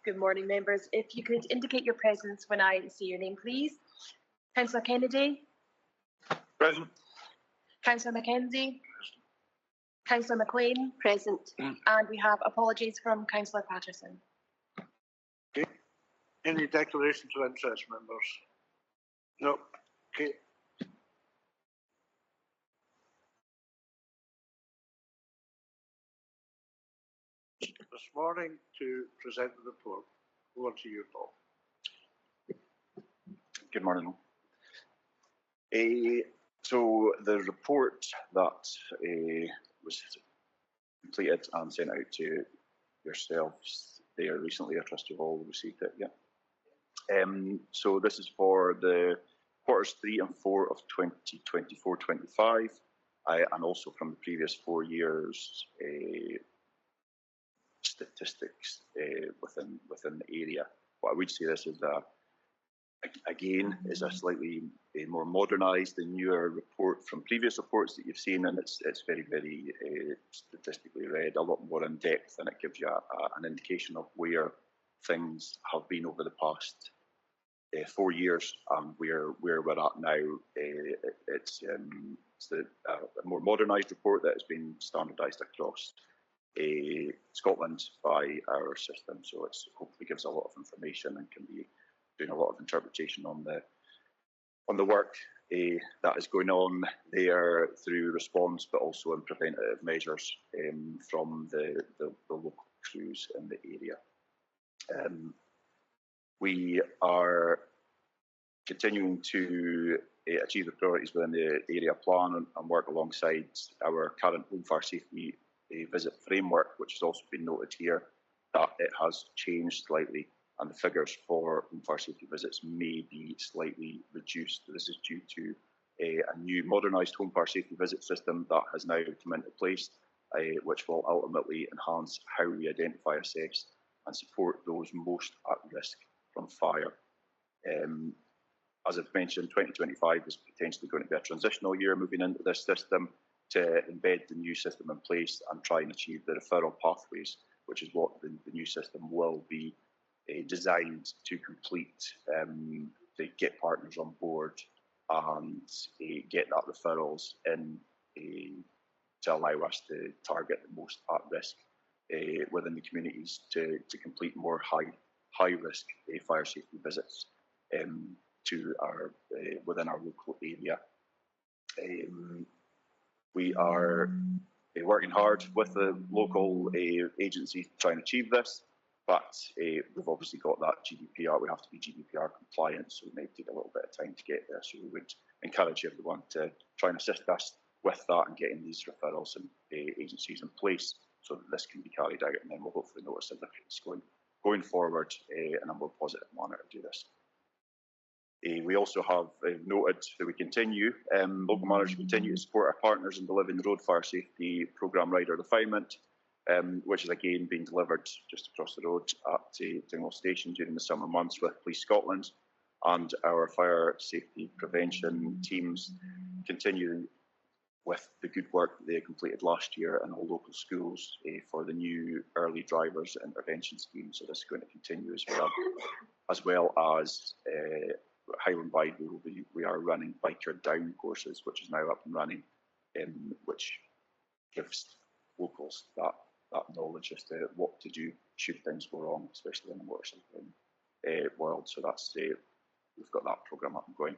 Good morning, members. If you could indicate your presence when I say your name, please. Councillor Kennedy. Present. Councillor Mackenzie. Councillor McLean. Present. And we have apologies from Councillor Patterson. Okay. Any declarations of interest, members? No. Okay. This morning to present the report. Over to you, Paul. Good morning. So the report that was completed and sent out to yourselves there recently, I trust you've all received it, yeah. So this is for the quarters 3 and 4 of 2024-25, and also from the previous 4 years statistics within the area. What I would say this is again is a slightly more modernised and newer report from previous reports that you've seen, and it's very, very statistically read, a lot more in depth, and it gives you an indication of where things have been over the past 4 years and where we're at now. It's a more modernised report that has been standardised across Scotland by our system, so it hopefully gives a lot of information and can be doing a lot of interpretation on the work that is going on there through response, but also in preventative measures from the local crews in the area. We are continuing to achieve the priorities within the area plan and work alongside our current home fire safety visit framework, which has also been noted here, that it has changed slightly, and the figures for home fire safety visits may be slightly reduced. This is due to a new modernised home fire safety visit system that has now come into place, which will ultimately enhance how we identify, assess and support those most at risk from fire. As I've mentioned, 2025 is potentially going to be a transitional year moving into this system to embed the new system in place and try and achieve the referral pathways, which is what the new system will be designed to complete, to get partners on board and get that referrals in to allow us to target the most at risk within the communities to complete more high risk fire safety visits to our within our local area. We are working hard with the local agencies to try and achieve this, but we've obviously got that GDPR. We have to be GDPR compliant, so it may take a little bit of time to get there. So we would encourage everyone to try and assist us with that and getting these referrals and agencies in place so that this can be carried out, and then we'll hopefully notice a difference going forward in a more positive manner to do this. We also have noted that we continue, local managers continue to support our partners in delivering the road fire safety programme rider refinement, which is again being delivered just across the road at Dingwall Station during the summer months with Police Scotland, and our fire safety prevention teams continue with the good work that they completed last year in all local schools for the new early drivers intervention scheme. So this is going to continue as well as Highland Bide. We are running biker down courses, which is now up and running, which gives locals that knowledge as to what to do should things go wrong, especially in the motorcycling world. So that's we've got that programme up and going.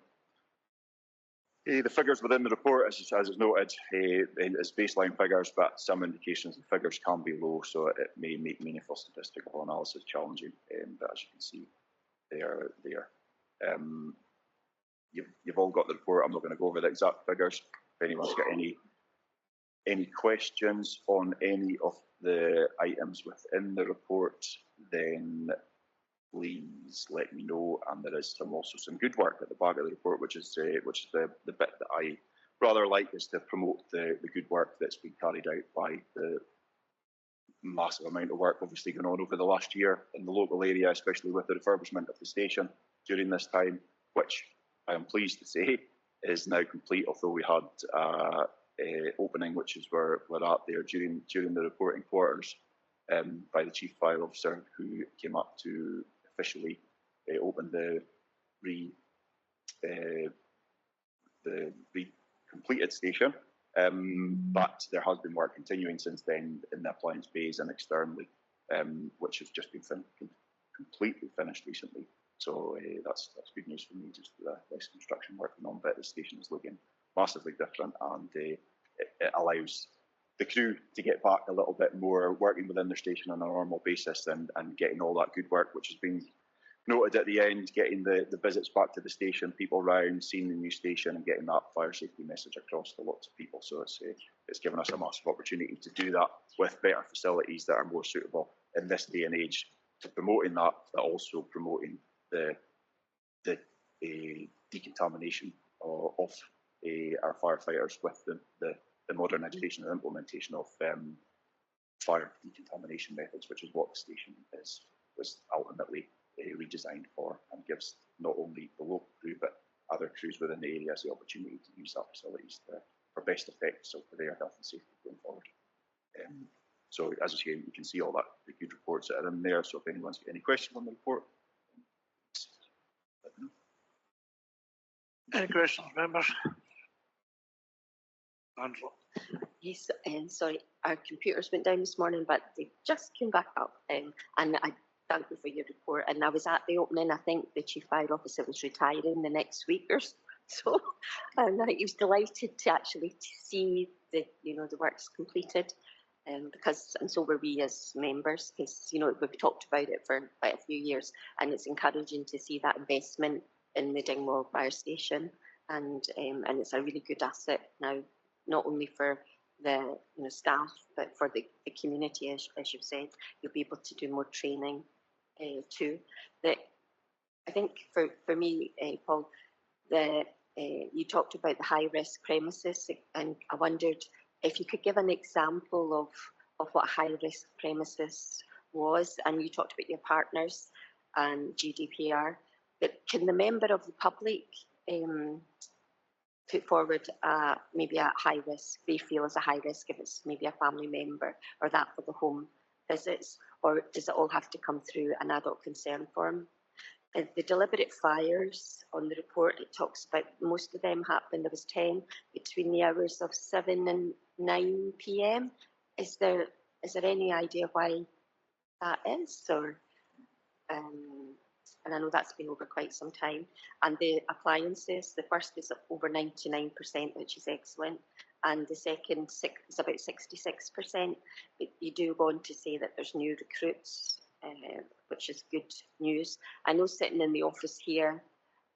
The figures within the report, as is noted, is baseline figures, but some indications the figures can be low, so it may make meaningful statistical analysis challenging. But as you can see, they are there. You've all got the report. I'm not going to go over the exact figures. If anyone's got any questions on any of the items within the report, then please let me know. And there is also some good work at the back of the report, which is the bit that I rather like, is to promote the good work that's been carried out by the massive amount of work obviously going on over the last year in the local area, especially with the refurbishment of the station during this time, which I am pleased to say is now complete, although we had opening, which is where we're at there during the reporting quarters. by the Chief Fire Officer, who came up to officially open the completed station. But there has been work continuing since then in the appliance bays and externally, which has just been completely finished recently. So that's good news for me. Just less construction working on, but the station is looking massively different, and it allows the crew to get back a little bit more working within their station on a normal basis, and getting all that good work which has been noted at the end, getting the visits back to the station, people round, seeing the new station, and getting that fire safety message across to lots of people. So it's given us a massive opportunity to do that with better facilities that are more suitable in this day and age, to promoting that, but also promoting the decontamination of our firefighters with the modernisation and implementation of fire decontamination methods, which is what the station was ultimately redesigned for, and gives not only the local crew but other crews within the areas the opportunity to use our facilities for best effect, so for their health and safety going forward. So as I say, you can see all that, the good reports that are in there. So if anyone's got any questions on the report, let me know. Any questions, members? Angela. Yes, sorry, our computers went down this morning, but they just came back up. And I thank you for your report. And I was at the opening. I think the Chief Fire Officer was retiring the next week or so, and he was delighted to actually see the works completed. Because, and so were we as members, because we've talked about it for quite a few years, and it's encouraging to see that investment in the Dingwall Fire Station, and it's a really good asset now, not only for the staff but for the community, as you've said. You'll be able to do more training too. That I think for me, Paul, you talked about the high risk premises, and I wondered if you could give an example of what high-risk premises was, and you talked about your partners and GDPR, but can the member of the public put forward maybe a high-risk, they feel as a high-risk, if it's maybe a family member, or that for the home visits, or does it all have to come through an adult concern form? The deliberate fires on the report, it talks about most of them happened, there was 10 between the hours of 7 and 9 p.m. Is there any idea why that is? Or, and I know that's been over quite some time. And the appliances, the first is over 99%, which is excellent. And the second is about 66%. But you do go on to say that there's new recruits, which is good news. I know sitting in the office here,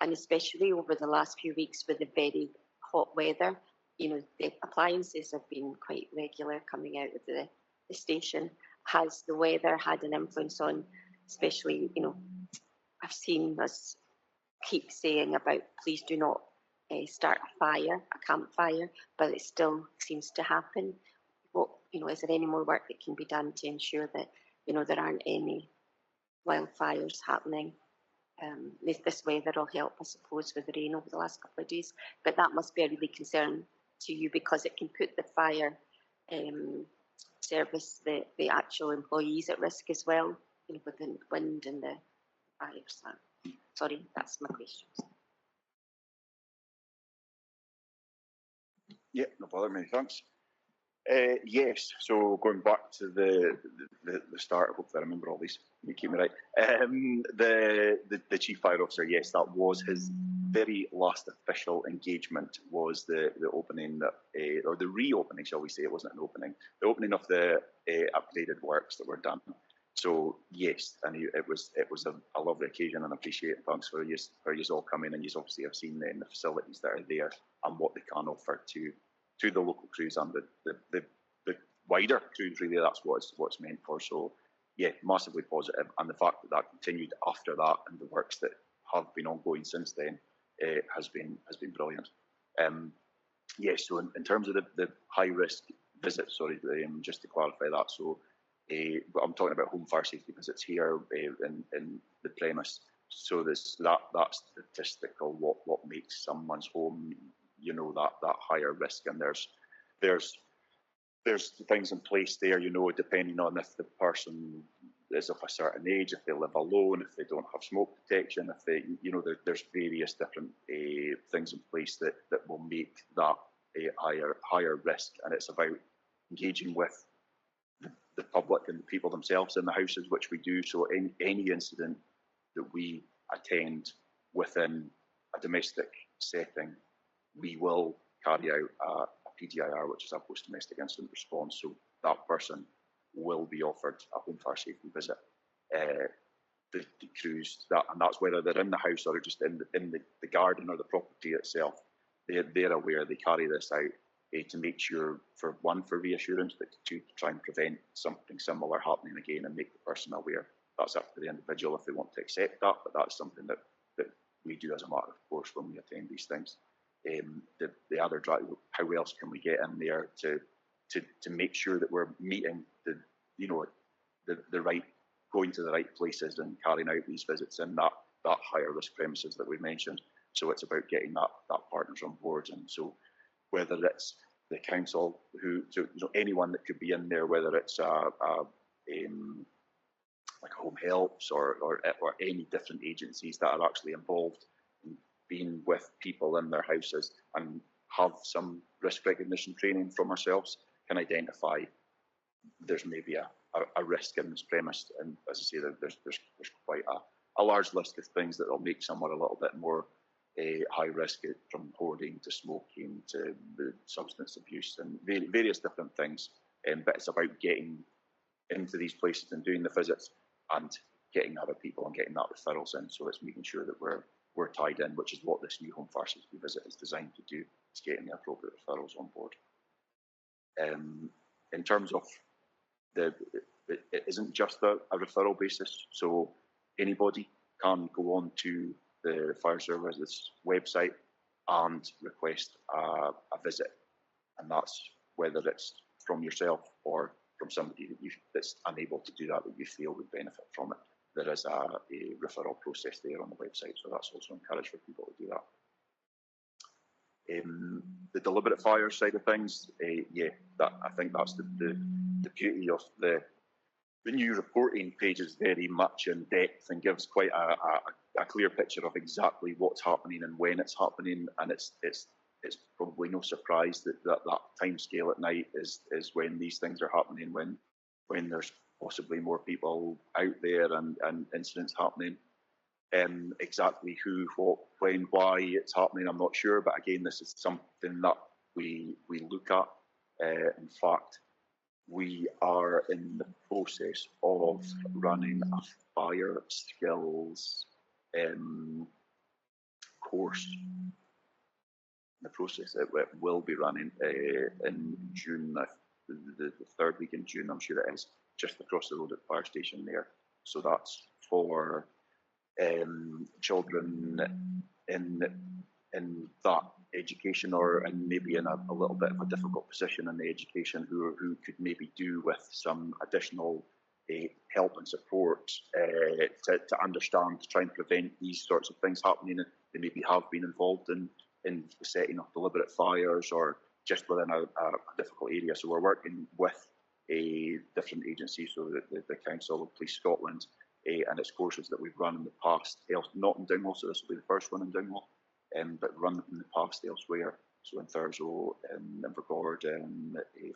and especially over the last few weeks with the very hot weather, the appliances have been quite regular coming out of the station. Has the weather had an influence on, especially, I've seen us keep saying about please do not start a fire, a campfire, but it still seems to happen. What, is there any more work that can be done to ensure that, there aren't any wildfires happening? This weather will help, I suppose, with the rain over the last couple of days, but that must be a really concern to you, because it can put the fire service, the actual employees at risk as well, with the wind and the fires. Sorry, that's my question. Yeah, no bother, many thanks. Yes, so going back to the start, I hope I remember all these, you keep me right. The Chief Fire Officer, yes, that was his very last official engagement, was the opening, or the reopening, shall we say, it wasn't an opening, the opening of the upgraded works that were done. So yes, and it was a lovely occasion, and I appreciate it. Thanks for you all coming, and you obviously have seen then the facilities that are there and what they can offer to the local crews and the wider crews. Really, that's what it's meant for. So yeah, massively positive, and the fact that continued after that, and the works that have been ongoing since then has been brilliant. Yes, so in terms of the high risk visits, sorry, just to clarify that, so I'm talking about home fire safety visits here in the premise. So that statistical what makes someone's home, that higher risk, and there's there's things in place there, you know, depending on if the person is of a certain age, if they live alone, if they don't have smoke detection, if they, you know, there's various different things in place that will make that a higher risk, and it's about engaging with the public and the people themselves in the houses, which we do. So any incident that we attend within a domestic setting, we will carry out a PDIR, which is a post-domestic incident response. So that person will be offered a home fire safety visit. The crews, and that's whether they're in the house or just in the garden or the property itself, they're aware, they carry this out to make sure, for reassurance, but to try and prevent something similar happening again and make the person aware. That's up to the individual if they want to accept that, but that's something that we do as a matter of course when we attend these things. The other drive, how else can we get in there to make sure that we're meeting the right, going to the right places and carrying out these visits in that higher risk premises that we mentioned. So it's about getting that partners on board. And so whether it's the council, anyone that could be in there, whether it's like home helps or any different agencies that are actually involved in being with people in their houses and have some risk recognition training from ourselves, can identify there's maybe a risk in this premise. And as I say, there's quite a large list of things that will make someone a little bit more high risk, from hoarding to smoking to substance abuse and various different things. But it's about getting into these places and doing the visits and getting other people and getting that referrals in. So it's making sure that we're tied in, which is what this new home fire safety visit is designed to do. It's getting the appropriate referrals on board. In terms of it isn't just a referral basis. So anybody can go on to the fire service's website and request a visit, and that's whether it's from yourself or from somebody that's unable to do that you feel would benefit from it. There is a referral process there on the website, so that's also encouraged for people to do that. The deliberate fire side of things, I think that's the beauty of the new reporting page. Is very much in depth and gives quite a clear picture of exactly what's happening and when it's happening, and it's probably no surprise that time scale at night is when these things are happening, when there's possibly more people out there and incidents happening. Exactly who, what, when, why it's happening, I'm not sure, but again, this is something that we look at. In fact, we are in the process of running a fire skills course. The process it will be running in June, the third week in June, I'm sure it is, just across the road at the fire station there. So that's for children in that education, and maybe in a little bit of a difficult position in the education, who could maybe do with some additional help and support to understand, to try and prevent these sorts of things happening. They maybe have been involved in the setting of deliberate fires or just within a difficult area. So we're working with different agencies, so the Council of Police Scotland, and its courses that we've run in the past, not in Dingwall, so this will be the first one in Dingwall, but run in the past elsewhere, so in Thurso, in Invergord,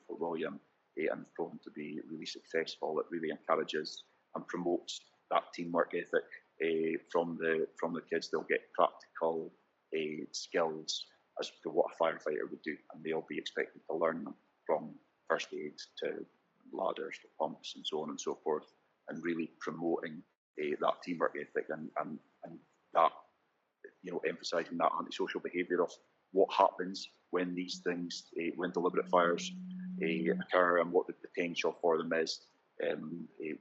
Fort William, and proven to be really successful. It really encourages and promotes that teamwork ethic from the kids. They'll get practical skills as to what a firefighter would do, and they'll be expected to learn them, from first aid to ladders to pumps and so on and so forth, and really promoting that teamwork ethic and that, emphasising that antisocial behaviour of what happens when these things, when deliberate fires occur, and what the potential for them is,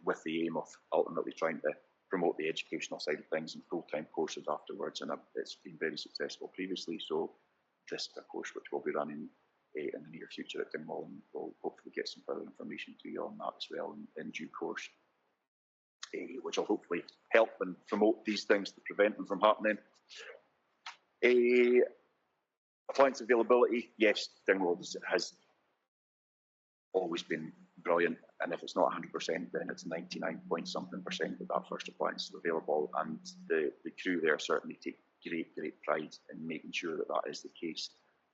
with the aim of ultimately trying to promote the educational side of things and full-time courses afterwards. And it's been very successful previously, so this is a course which we'll be running in the near future at Dingwall, and we'll hopefully get some further information to you on that as well in due course, which will hopefully help and promote these things to prevent them from happening. Appliance availability, yes, Dingwall has always been brilliant. And if it's not 100%, then it's 99 point something percent that first appliance is available. And the crew there certainly take great pride in making sure that that is the case.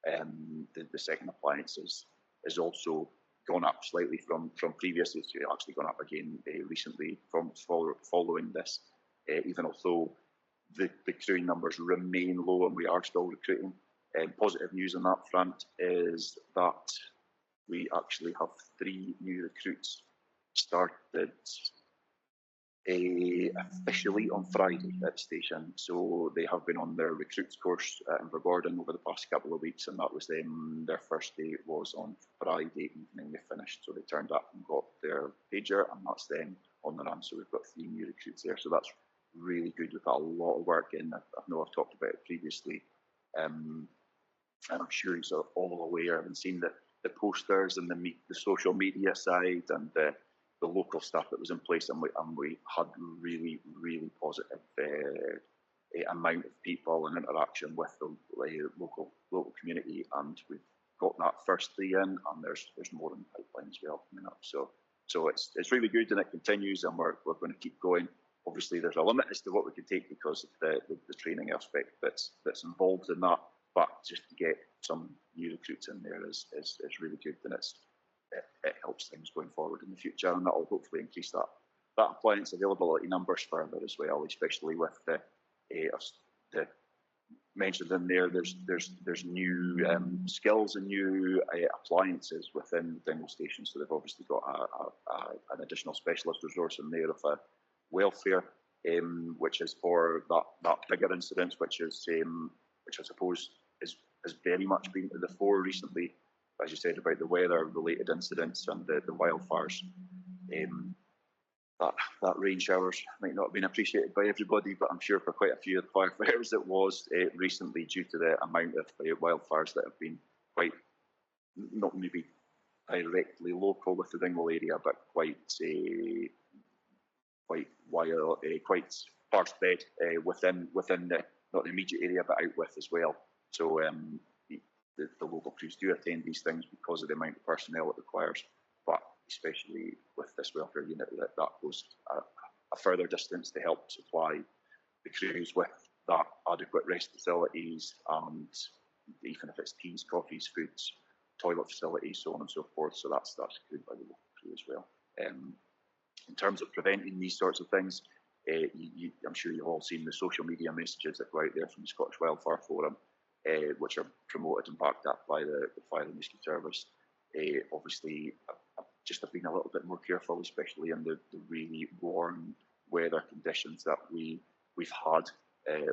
The second appliance is also gone up slightly from previous. It's actually gone up again recently from following this, even although the crewing numbers remain low and we are still recruiting. Positive news on that front is that we actually have 3 new recruits started officially on Friday at the station. So they have been on their recruits course at Invergordon over the past couple of weeks, and that was them. Their first day was on Friday evening. They finished, so they turned up and got their pager, and that's them on the run. So we've got 3 new recruits there. So that's really good. We've got a lot of work in. I know I've talked about it previously, and I'm sure you're all aware and seen the posters and the social media side and the local stuff that was in place, and we had really positive amount of people and interaction with the local community, and we've got that first 3 in, and there's more in the pipeline as well coming up. So it's really good, and it continues, and we're going to keep going. Obviously, there's a limit as to what we can take because of the training aspect that's involved in that. But just to get some new recruits in there is really good, and it helps things going forward in the future, and that will hopefully increase that appliance availability numbers further as well, especially with the mentioned in there. There's new skills and new appliances within Dingwall Station, so they've obviously got an additional specialist resource in there of a welfare, which is for that bigger incidents, which I suppose has very much been to the fore recently, as you said, about the weather-related incidents and the wildfires. That rain showers might not have been appreciated by everybody, but I'm sure for quite a few of the firefighters it was recently, due to the amount of wildfires that have been quite, not maybe directly local with the Dingwall area, but quite far spread within the, not the immediate area, but out with as well. So the local crews do attend these things because of the amount of personnel it requires, but especially with this welfare unit, that goes a further distance to help supply the crews with that adequate rest facilities, and even if it's teas, coffees, foods, toilet facilities, so on and so forth. So that's good by the local crew as well. In terms of preventing these sorts of things, I'm sure you've all seen the social media messages that go out there from the Scottish Wildfire Forum, which are promoted and backed up by the Fire and Rescue Service. Obviously, I've been a little bit more careful, especially in the really warm weather conditions that we've had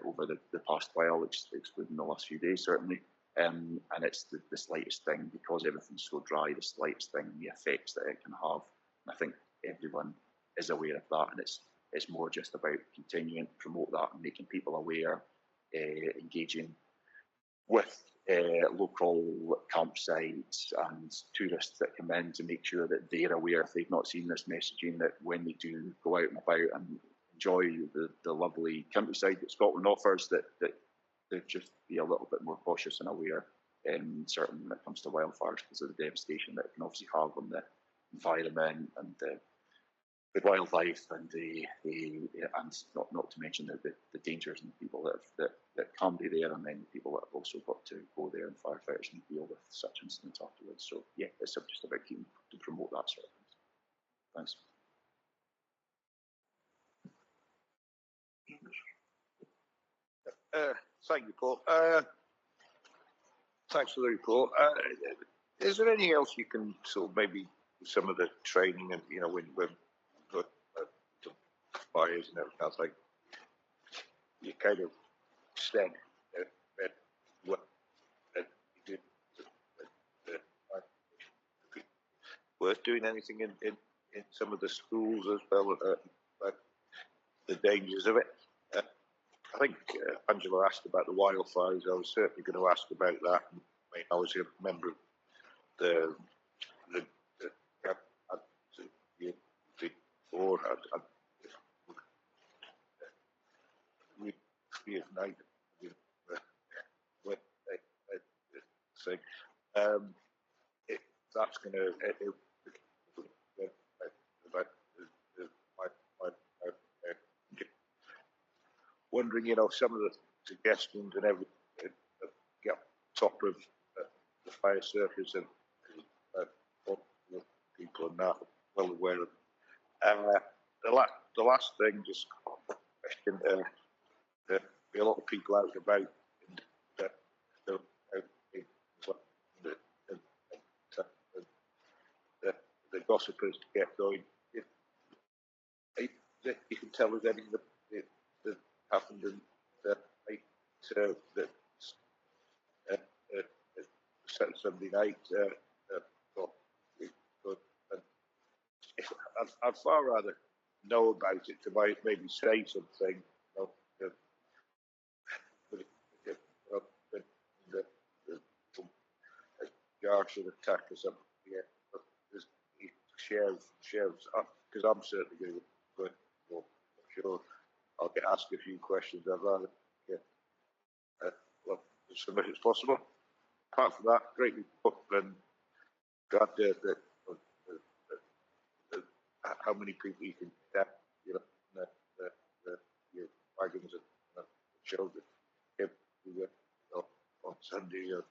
over the past while, excluding the last few days certainly. And it's the slightest thing, because everything's so dry, the slightest thing, the effects that it can have. And I think everyone is aware of that, and it's more just about continuing to promote that and making people aware, engaging with local campsites and tourists that come in to make sure that they're aware, if they've not seen this messaging, that when they do go out and about and enjoy the lovely countryside that Scotland offers, that they just be a little bit more cautious and aware, certainly when it comes to wildfires, because of the devastation that it can obviously have on the environment and the wildlife, and and not to mention the dangers and the people that can be there, and then the people that have also got to go there, and firefighters, and deal with such incidents afterwards. So yeah, it's just about keeping to promote that sort of things. Thanks. Thank you, Paul. Thanks for the report. Is there anything else you can sort of maybe some of the training, and when fires and everything else, like you kind of said what you did, worth doing anything in some of the schools as well, about the dangers of it. I think Angela asked about the wildfires. I was certainly going to ask about that. I was a member of the before. We reunited with thing. That's going to wondering, some of the suggestions and everything, get top of the fire circus and all the people and that well aware of. The last thing, just question, there be a lot of people out and about, and the gossipers to get going. If you can tell us anything that happened in that Sunday night. I'd far rather know about it to maybe say something. Garson attack or something. Yeah, shares up because I'm certainly going to go. I'm sure I'll get asked a few questions. I'd rather get as much as possible. Apart from that, great report and glad that how many people you can get, your wagons and children. On Sunday,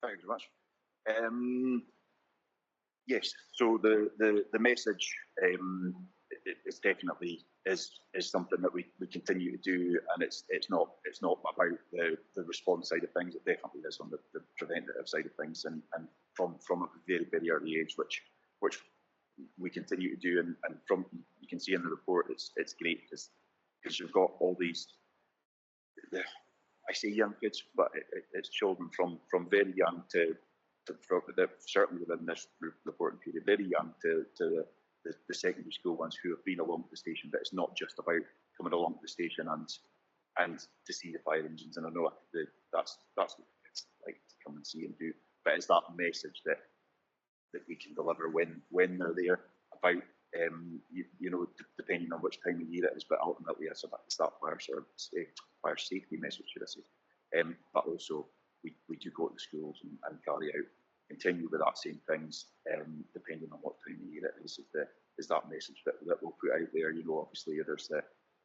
Thank you very much. Yes, so the message is definitely is something that we continue to do, and it's not about the response side of things. It definitely is on the preventative side of things, and from a very, very early age, which we continue to do, and from you can see in the report, it's great because you've got all these. I say young kids, but it's children from very young to certainly within this reporting period, very young to the secondary school ones who have been along the station. But it's not just about coming along to the station and to see the fire engines. And I know that's what it's like to come and see and do. But it's that message that we can deliver when they're there about depending on which time of year it is. But ultimately, it's that fire safety message, should I say? But also we do go to the schools and continue with that same things, depending on what time of year it is that message that we'll put out there. Obviously there's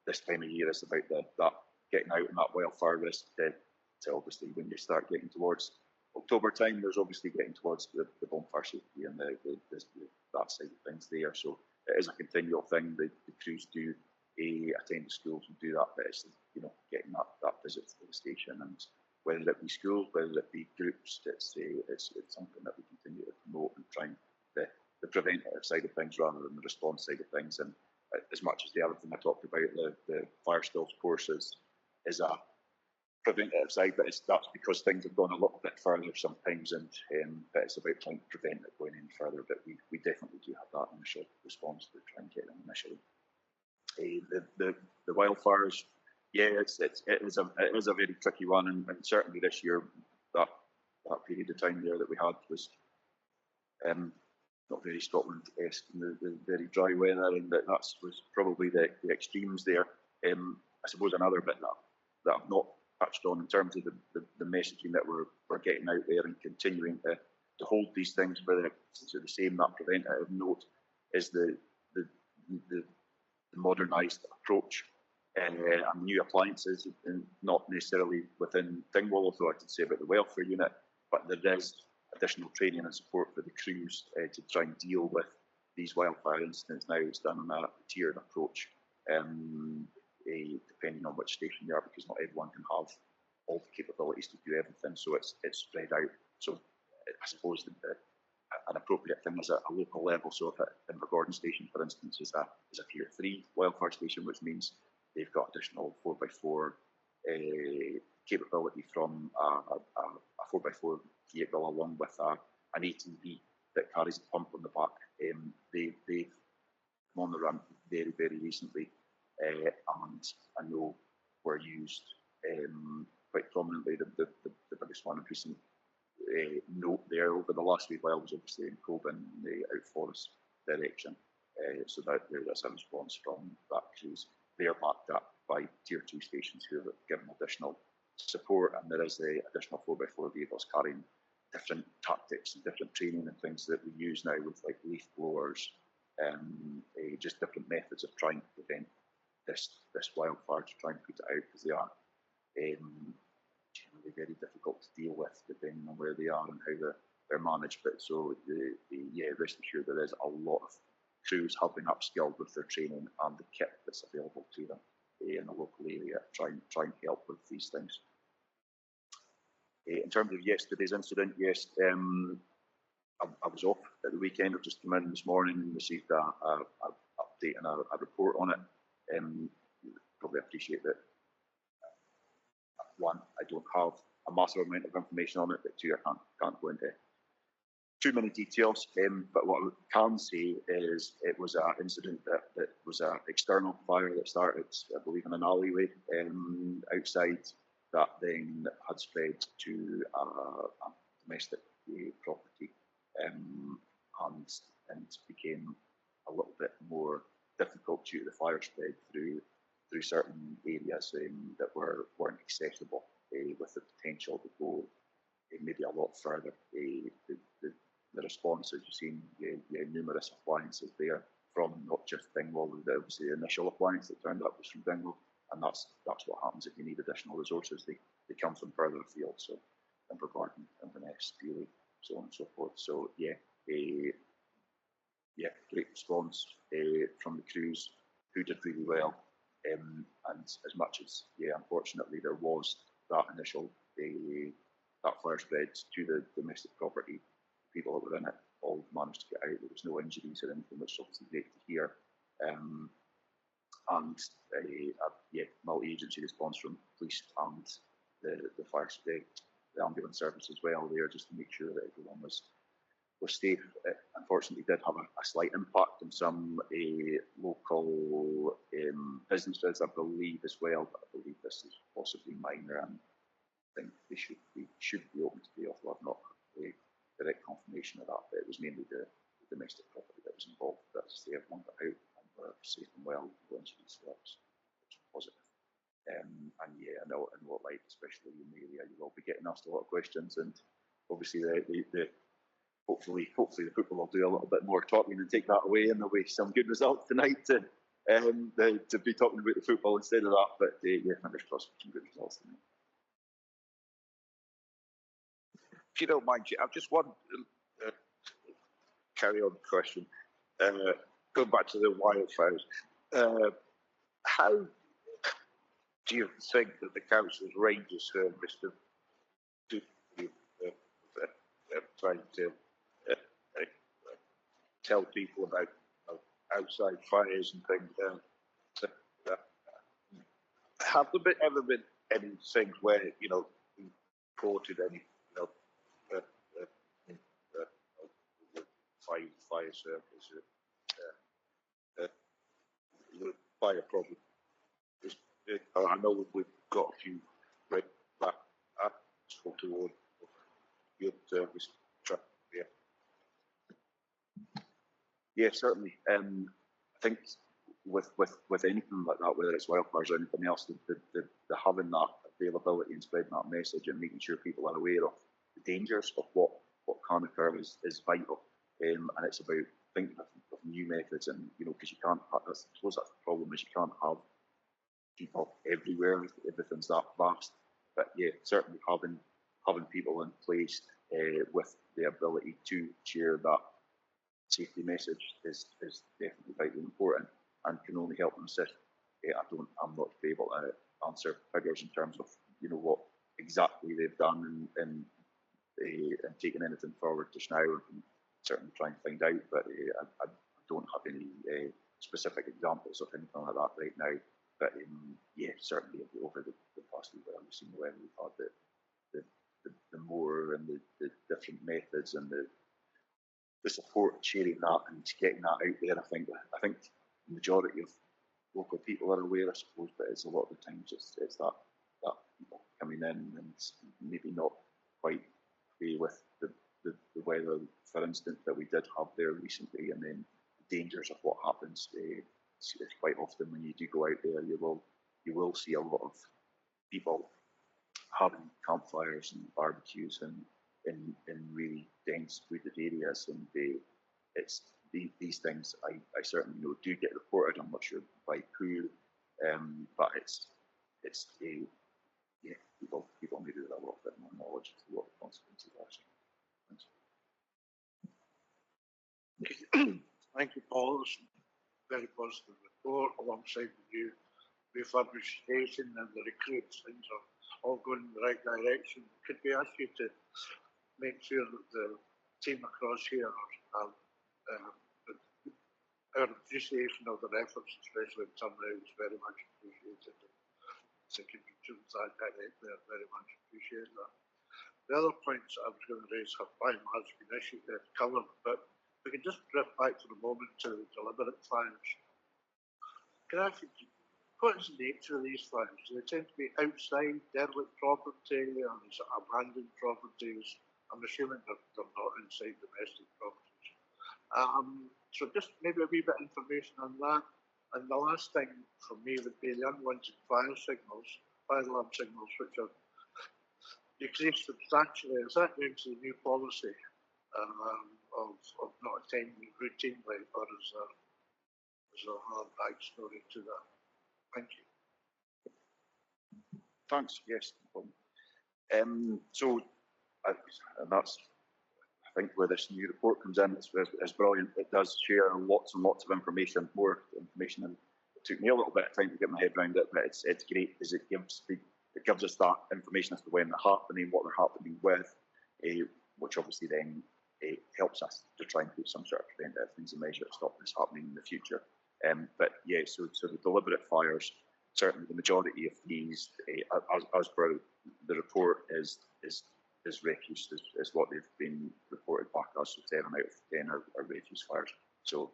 this time of year is about that getting out and that wildfire risk to obviously when you start getting towards October time, there's obviously getting towards the bonfire safety and that side of things there. So it is a continual thing. The crews do attend the schools and do that, but it's getting that visit to the station, and whether it be schools, whether it be groups, it's something that we continue to promote and try and the preventative side of things rather than the response side of things. And as much as the other thing I talked about, the fire skills course is a preventative side, but that's because things have gone a little bit further sometimes, and but it's about trying to prevent it going any further. But we definitely do have that initial response to try and get them initially. The wildfires, yeah, it is a very tricky one, and certainly this year that period of time there that we had was not very Scotland-esque, and the very dry weather, and that was probably the extremes there. I suppose another bit that I've not touched on in terms of the messaging that we're getting out there and continuing to hold these things to the same, that preventative note, is the modernised approach and new appliances, and not necessarily within Dingwall, although I could say about the welfare unit, but there is additional training and support for the crews to try and deal with these wildfire incidents. Now it's done on a tiered approach, depending on which station you are, because not everyone can have all the capabilities to do everything, so it's spread out. So I suppose an appropriate thing is at a local level. So if Invergordon Station, for instance, is a tier 3 wildfire station, which means they've got additional 4x4 capability from a 4x4 vehicle along with an ATV that carries a pump on the back. They've come on the run very, very recently, and I know were used quite prominently. The biggest one of recent note there over the last wee while was obviously in Coben, the Out Forest direction. So that's a response from that cruise. They are backed up by tier 2 stations who have given additional support, and there is the additional 4x4 vehicles carrying different tactics and different training and things that we use now with like leaf blowers, just different methods of trying to prevent this wildfire, to try and put it out, because they are generally very difficult to deal with depending on where they are and how they're managed. But so yeah, rest assured there is a lot of crews have been upskilled with their training and the kit that's available to them in the local area, trying to help with these things. In terms of yesterday's incident, yes, I was off at the weekend. I've just come in this morning and received a update and a report on it. Probably appreciate that. One, I don't have a massive amount of information on it, but two, I can't go into too many details. But what I can say is it was an incident that was an external fire that started, I believe, in an alleyway outside, that then had spread to a domestic property, and became a little bit more difficult due to the fire spread through certain areas that weren't accessible, with the potential to go maybe a lot further. The response, as you've seen, numerous appliances there from not just Dingwall. That was the initial appliance that turned up was from Dingwall, and that's what happens if you need additional resources. They come from further afield, so Invergordon, Inverness, Beauly, so on and so forth. So yeah, great response from the crews, who did really well. And as much as, unfortunately there was that initial that fire spread to the domestic property, people that were in it all managed to get out. There was no injuries or anything, which is obviously great to hear. And multi-agency response from police and the fire spread, the ambulance service as well there, just to make sure that everyone was safe. It unfortunately did have a slight impact on some local businesses, I believe, as well, but I believe this is possibly minor, and I think they should be open today, although I've not had direct confirmation of that. But it was mainly the domestic property that was involved. That's everyone got out and were safe and well, no injuries, so that was positive. And yeah, I know in what light, especially in the area, you will be getting asked a lot of questions, and obviously hopefully the football will do a little bit more talking and take that away, and there'll be some good results tonight to be talking about the football instead of that. But yeah, fingers crossed for some good results tonight. If you don't mind, I've just one carry-on question. Going back to the wildfires, how do you think that the council's ranger service do trying to tell people about outside fires and things? Have there ever been any things where you reported any fire service fire problem? I know we've got a few right back toward your service. Yeah, certainly. I think with anything like that, whether it's wildfires or anything else, the having that availability and spreading that message and making sure people are aware of the dangers of what can occur is vital. And it's about thinking of new methods, and because you can't. I suppose that's the problem, is you can't have people everywhere. Everything's that vast. But yeah, certainly having people in place with the ability to share that safety message is definitely vitally important, and can only help and assist. I'm not able to answer figures in terms of what exactly they've done and taking anything forward just now. I can certainly try and find out, but I don't have any specific examples of anything like that right now. But yeah, certainly over the past week, I've seen the way we've had the more and the different methods and the support, sharing that and getting that out there. I think the majority of local people are aware, I suppose, but it's a lot of the times it's that people coming in and maybe not quite agree with the weather, for instance, that we did have there recently, and then the dangers of what happens. It's quite often when you do go out there, you will see a lot of people having campfires and barbecues and in really dense wooded areas, and it's these things I certainly know do get reported. I'm not sure by who, but it's yeah, people maybe with a little bit more knowledge of what the consequences are. Thanks. Thank you, Paul. It's a very positive report alongside the new refurbished station and the recruits. Things are all going in the right direction. Could we ask you to make sure that the team across here are our appreciation of their efforts, especially in turnaround, is very much appreciated. So could you choose that directly? I very much appreciate that. The other points I was going to raise have by and large been covered, but we can just drift back for a moment to deliberate fires. Can I ask you, what is the nature of these fires? Do they tend to be outside derelict property, or is it abandoned properties? I'm assuming they're not inside domestic properties. So just maybe a wee bit of information on that. And the last thing for me would be the unwanted fire signals, fire alarm signals, which are decreased substantially. Is that due to the new policy of not attending routinely, or is there a hard backstory to that? Thank you. Thanks. Yes. So that's, I think, where this new report comes in. It's brilliant. It does share lots and lots of information, more information than it took me a little bit of time to get my head around it. But it's great because it gives us that information as to when they're happening, what they're happening with, which obviously then helps us to try and put some sort of preventive things in measure to stop this happening in the future. But yeah, so the deliberate fires, certainly the majority of these, as per the report, is refuse, is what they've been reported back as. So 10 out of 10 are refuse fires. So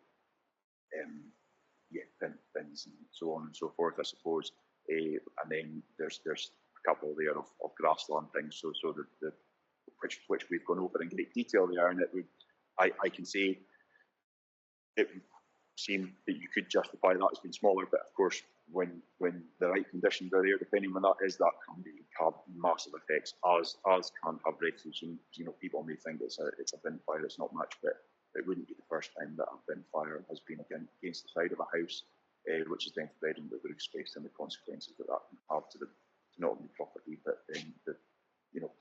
yeah, bins and so on and so forth, I suppose. And then there's a couple there of grassland things. So the which we've gone over in great detail there, and I can say it would seem that you could justify that as being smaller, but of course when the right conditions are there, depending on that is, that can have massive effects, as can have refuse. You know, people may think it's a bin fire, it's not much, but it wouldn't be the first time that a bin fire has been against the side of a house, which is then threatening the roof space, and the consequences that can have to not only property, but then the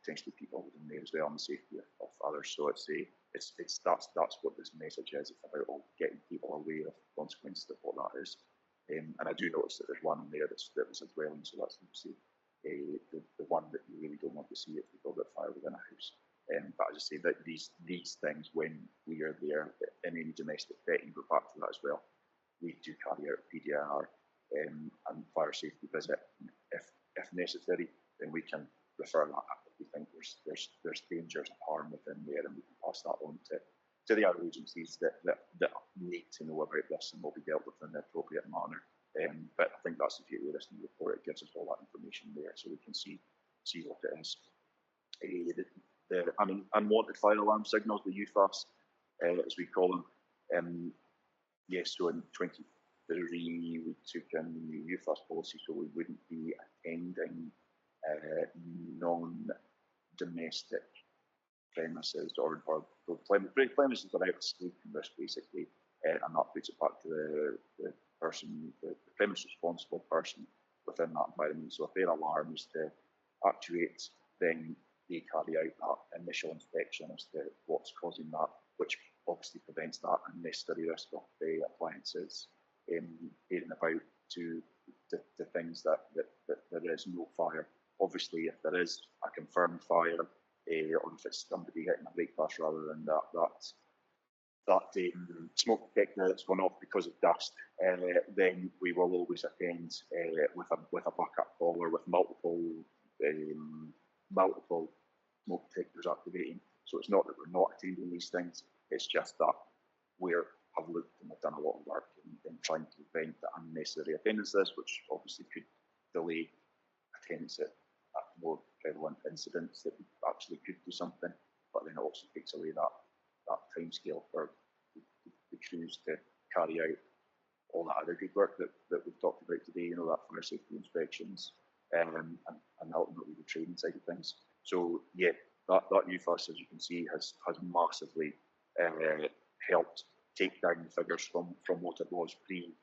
potentially people within there as well, and the safety of others. So that's what this message is. It's about getting people aware of the consequences of what that is. And I do notice that there's one in there that was a dwelling, so that's obviously the one that you really don't want to see if you build a fire within a house. But as I say, that these things, when we are there in any domestic vetting, go back to that as well. We do carry out PDR and fire safety visit if necessary. Then we can refer that if we think there's dangers of harm within there, and we can pass that on to the other agencies that need to know about this and will be dealt with in the appropriate manner. But I think that's the beauty of this new report. It gives us all that information there, so we can see what it is. The unwanted fire alarm signals, the UFAS, as we call them. Yes, so in 23 we took in the new UFAS policy, so we wouldn't be attending non-domestic premises or premises that are out of sleep in this, basically, and that puts it back to the person, the premise responsible person within that environment. So if their alarm is to actuate, then they carry out that initial inspection as to what's causing that, which obviously prevents that unnecessary risk of the appliances getting about to the things that there is no fire. Obviously, if there is a confirmed fire, or if it's somebody hitting a break pass rather than that smoke detector that's gone off because of dust, then we will always attend with a backup caller with multiple smoke detectors activating. So it's not that we're not attending these things, it's just that we have looked and have done a lot of work in trying to prevent the unnecessary attendances, which obviously could delay attendance at more prevalent incidents that actually could do something, but then it also takes away that time scale for the crews to carry out all that other good work that we've talked about today, that fire safety inspections, and ultimately the training side of things. So yeah, that new fuss, as you can see, has massively helped take down the figures from what it was pre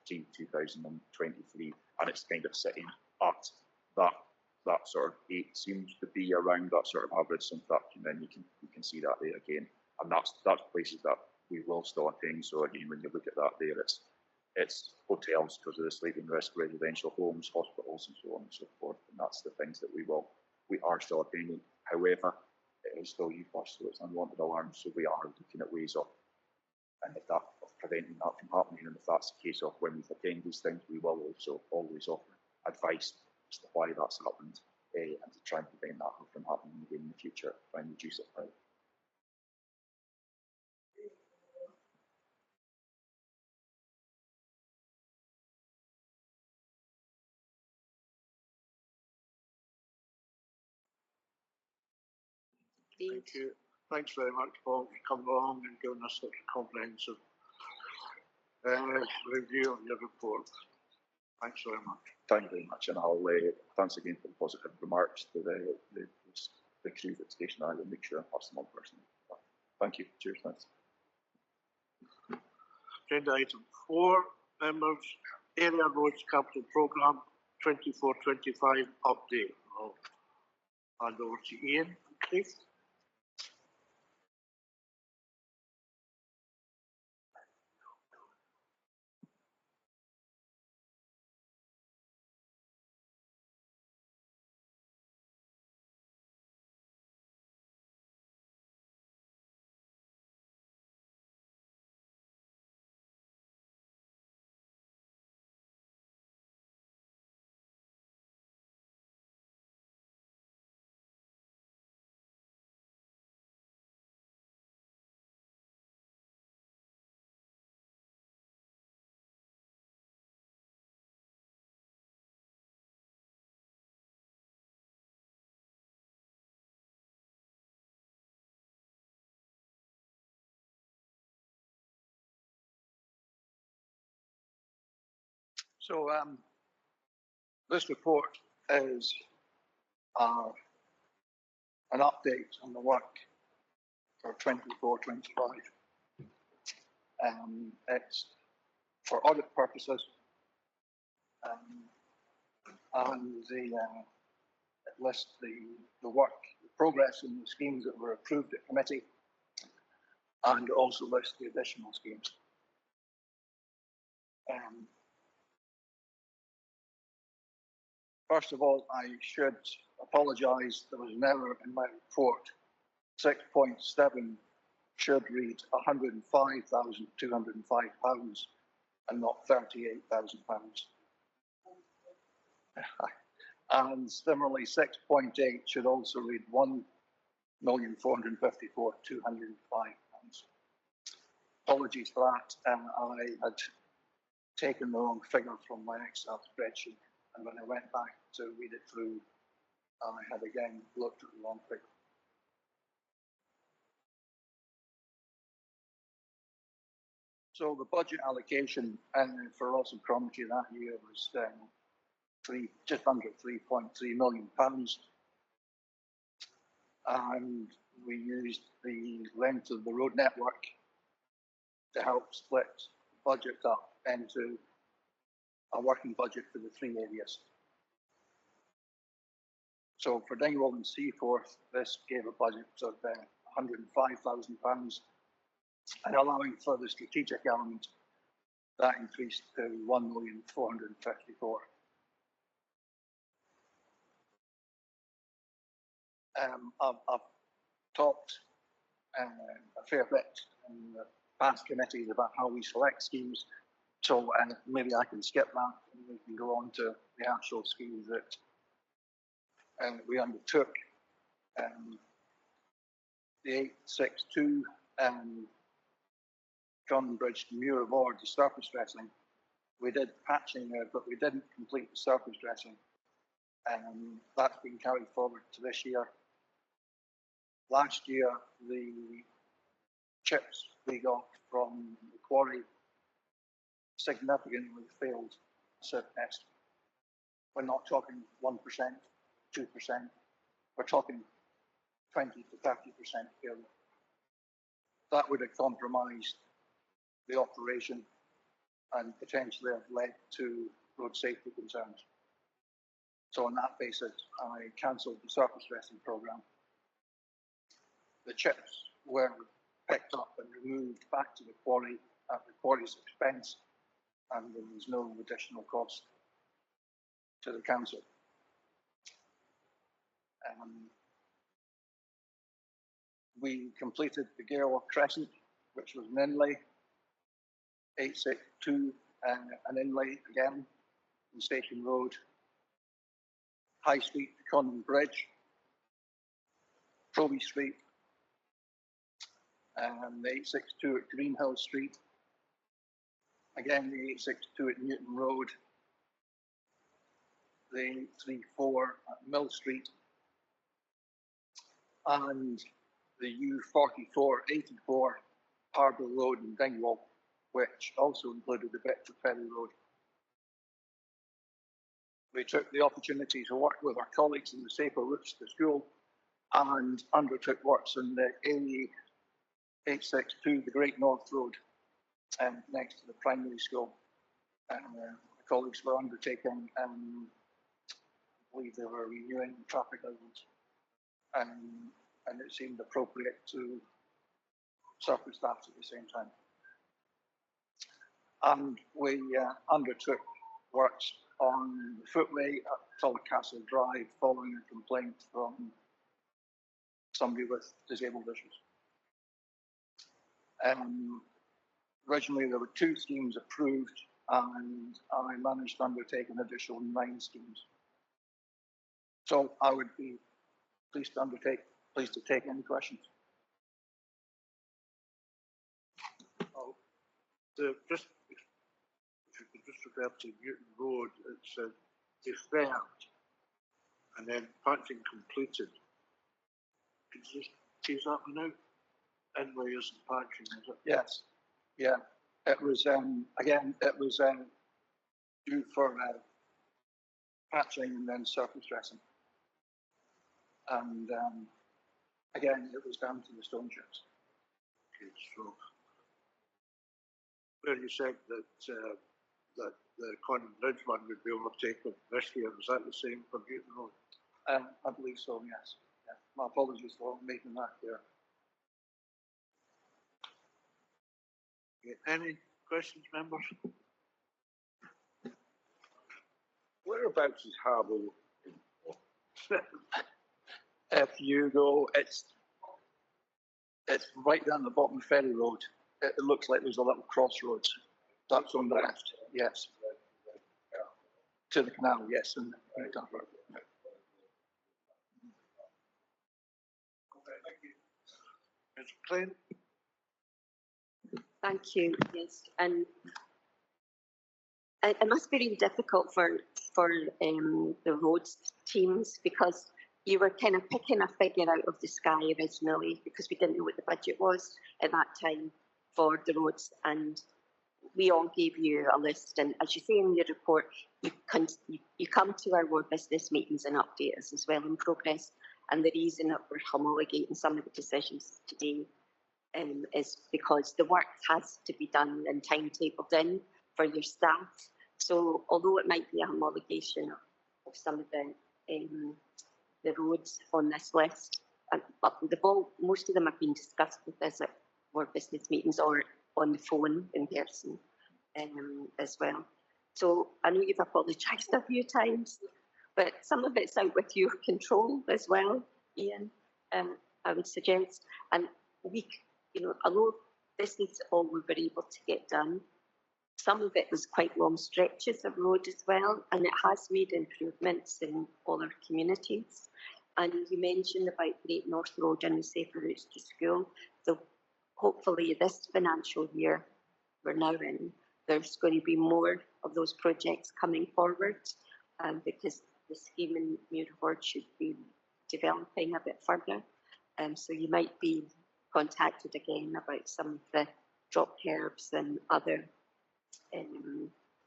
2023, and it's kind of sitting at that sort of 8 seems to be around that sort of average. So in fact, and then you can see that there again, and that's places that we will still attain. So again, when you look at that there, it's hotels because of the sleeping risk, residential homes, hospitals, and so on and so forth, and that's the things that we are still attaining. However, it is still UFAS, so it's unwanted alarms. So we are looking at ways of preventing that from happening. And if that's the case of when we've attained these things, we will also always offer advice as to why that's happened, and to try and prevent that from happening again in the future, try and reduce it by. Thank you. Thanks very much, Paul, for coming along and giving us such a comprehensive review on your report. Thanks very much. Thank you very much, and I'll thanks again for the positive remarks to the crew at Station Island. Make sure I pass them on personally. Thank you. Cheers. Thanks. Agenda item 4, members, Area Roads Capital Programme 24-25 update. I'll hand over to Ian, please. So this report is an update on the work for 24-25. It's for audit purposes, and it lists the work, the progress in the schemes that were approved at committee, and also lists the additional schemes. First of all, I should apologise. There was an error in my report. 6.7 should read £105,205 and not £38,000. And similarly, 6.8 should also read £1,454,205. Apologies for that. I had taken the wrong figure from my Excel spreadsheet, and when I went back to read it through, I had again looked at the wrong figure. So the budget allocation for Ross and Cromarty that year was just under £3.3 million, and we used the length of the road network to help split the budget up into a working budget for the 3 areas. So for Dingwall and Seaforth, this gave a budget of £105,000, and allowing for the strategic element, that increased to £1,454,000. I've talked a fair bit in the past committees about how we select schemes, so maybe I can skip that and we can go on to the actual schemes that we undertook. The 862 Conon Bridge to Muir of Ord, the surface dressing, we did patching there, but we didn't complete the surface dressing. That's been carried forward to this year. Last year, the chips we got from the quarry significantly failed the SID test. We're not talking 1%, 2%. We're talking 20 to 30% failure. That would have compromised the operation and potentially have led to road safety concerns. So on that basis, I cancelled the surface dressing programme. The chips were picked up and removed back to the quarry at the quarry's expense, and there was no additional cost to the council. We completed the Gairloch Crescent, which was an inlay, 862, an inlay again in Station Road, High Street to Conon Bridge, Proby Street, the 862 at Greenhill Street, again the 862 at Newton Road, the 834 at Mill Street, and the U44-84 Harbour Road in Dingwall, which also included a bit of Ferry Road. We took the opportunity to work with our colleagues in the Safer Routes to School and undertook works on the A862, the Great North Road, next to the primary school. The colleagues were undertaking, I believe they were renewing traffic levels, and it seemed appropriate to surface that at the same time. And we undertook works on the footway at Tullochcastle Drive following a complaint from somebody with disabled issues. Originally there were 2 schemes approved, and I managed to undertake an additional 9 schemes. So I would be pleased to take any questions. Oh, just if you could just refer to Newton Road, it's deferred and then patching completed. Could you just tease that one out? Inlay isn't patching, is it? Yes, yeah. It was again. It was due for patching and then surface dressing, and again it was down to the stone chips. Okay, so where you said that that the Conon Bridge one would be overtaken this year, is that the same for Newton Road? I believe so. Yes. Yeah. My apologies for making that clear. Okay, any questions, members? Whereabouts is Harbour? If you go, it's right down the bottom of Ferry Road. It looks like there's a little crossroads. That's on the left. Yes. To the canal. Yes. And right down there. Ms. McLean? Thank you. Yes, and it must be really difficult for the roads teams, because you were kind of picking a figure out of the sky originally, because we didn't know what the budget was at that time for the roads, and we all gave you a list. And as you say in your report, you come to our board business meetings and update us as well in progress. And the reason that we're homologating some of the decisions today is because the work has to be done and timetabled in for your staff. So although it might be a homologation of some of the roads on this list, but most of them have been discussed with us at board business meetings or on the phone in person as well. So I know you've apologised a few times, but some of it's out with your control as well, Ian, I would suggest. And we, although this is all we were able to get done, some of it was quite long stretches of road as well, and it has made improvements in all our communities. And you mentioned about Great North Road and the Safer Routes to School. So hopefully this financial year we're now in, there's going to be more of those projects coming forward, because the scheme in Muirford should be developing a bit further. So you might be contacted again about some of the drop curbs and other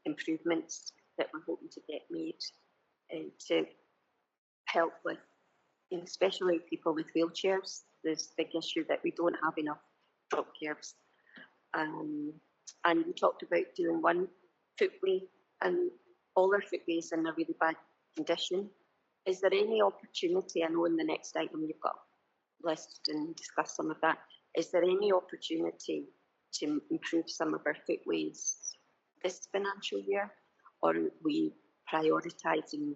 improvements that we're hoping to get made to help with especially people with wheelchairs. There's a big issue that we don't have enough drop gears. And we talked about doing one footway, and all our footways in a really bad condition. Is there any opportunity, I know in the next item you've got listed and discuss some of that, is there any opportunity to improve some of our footways this financial year? Or are we prioritising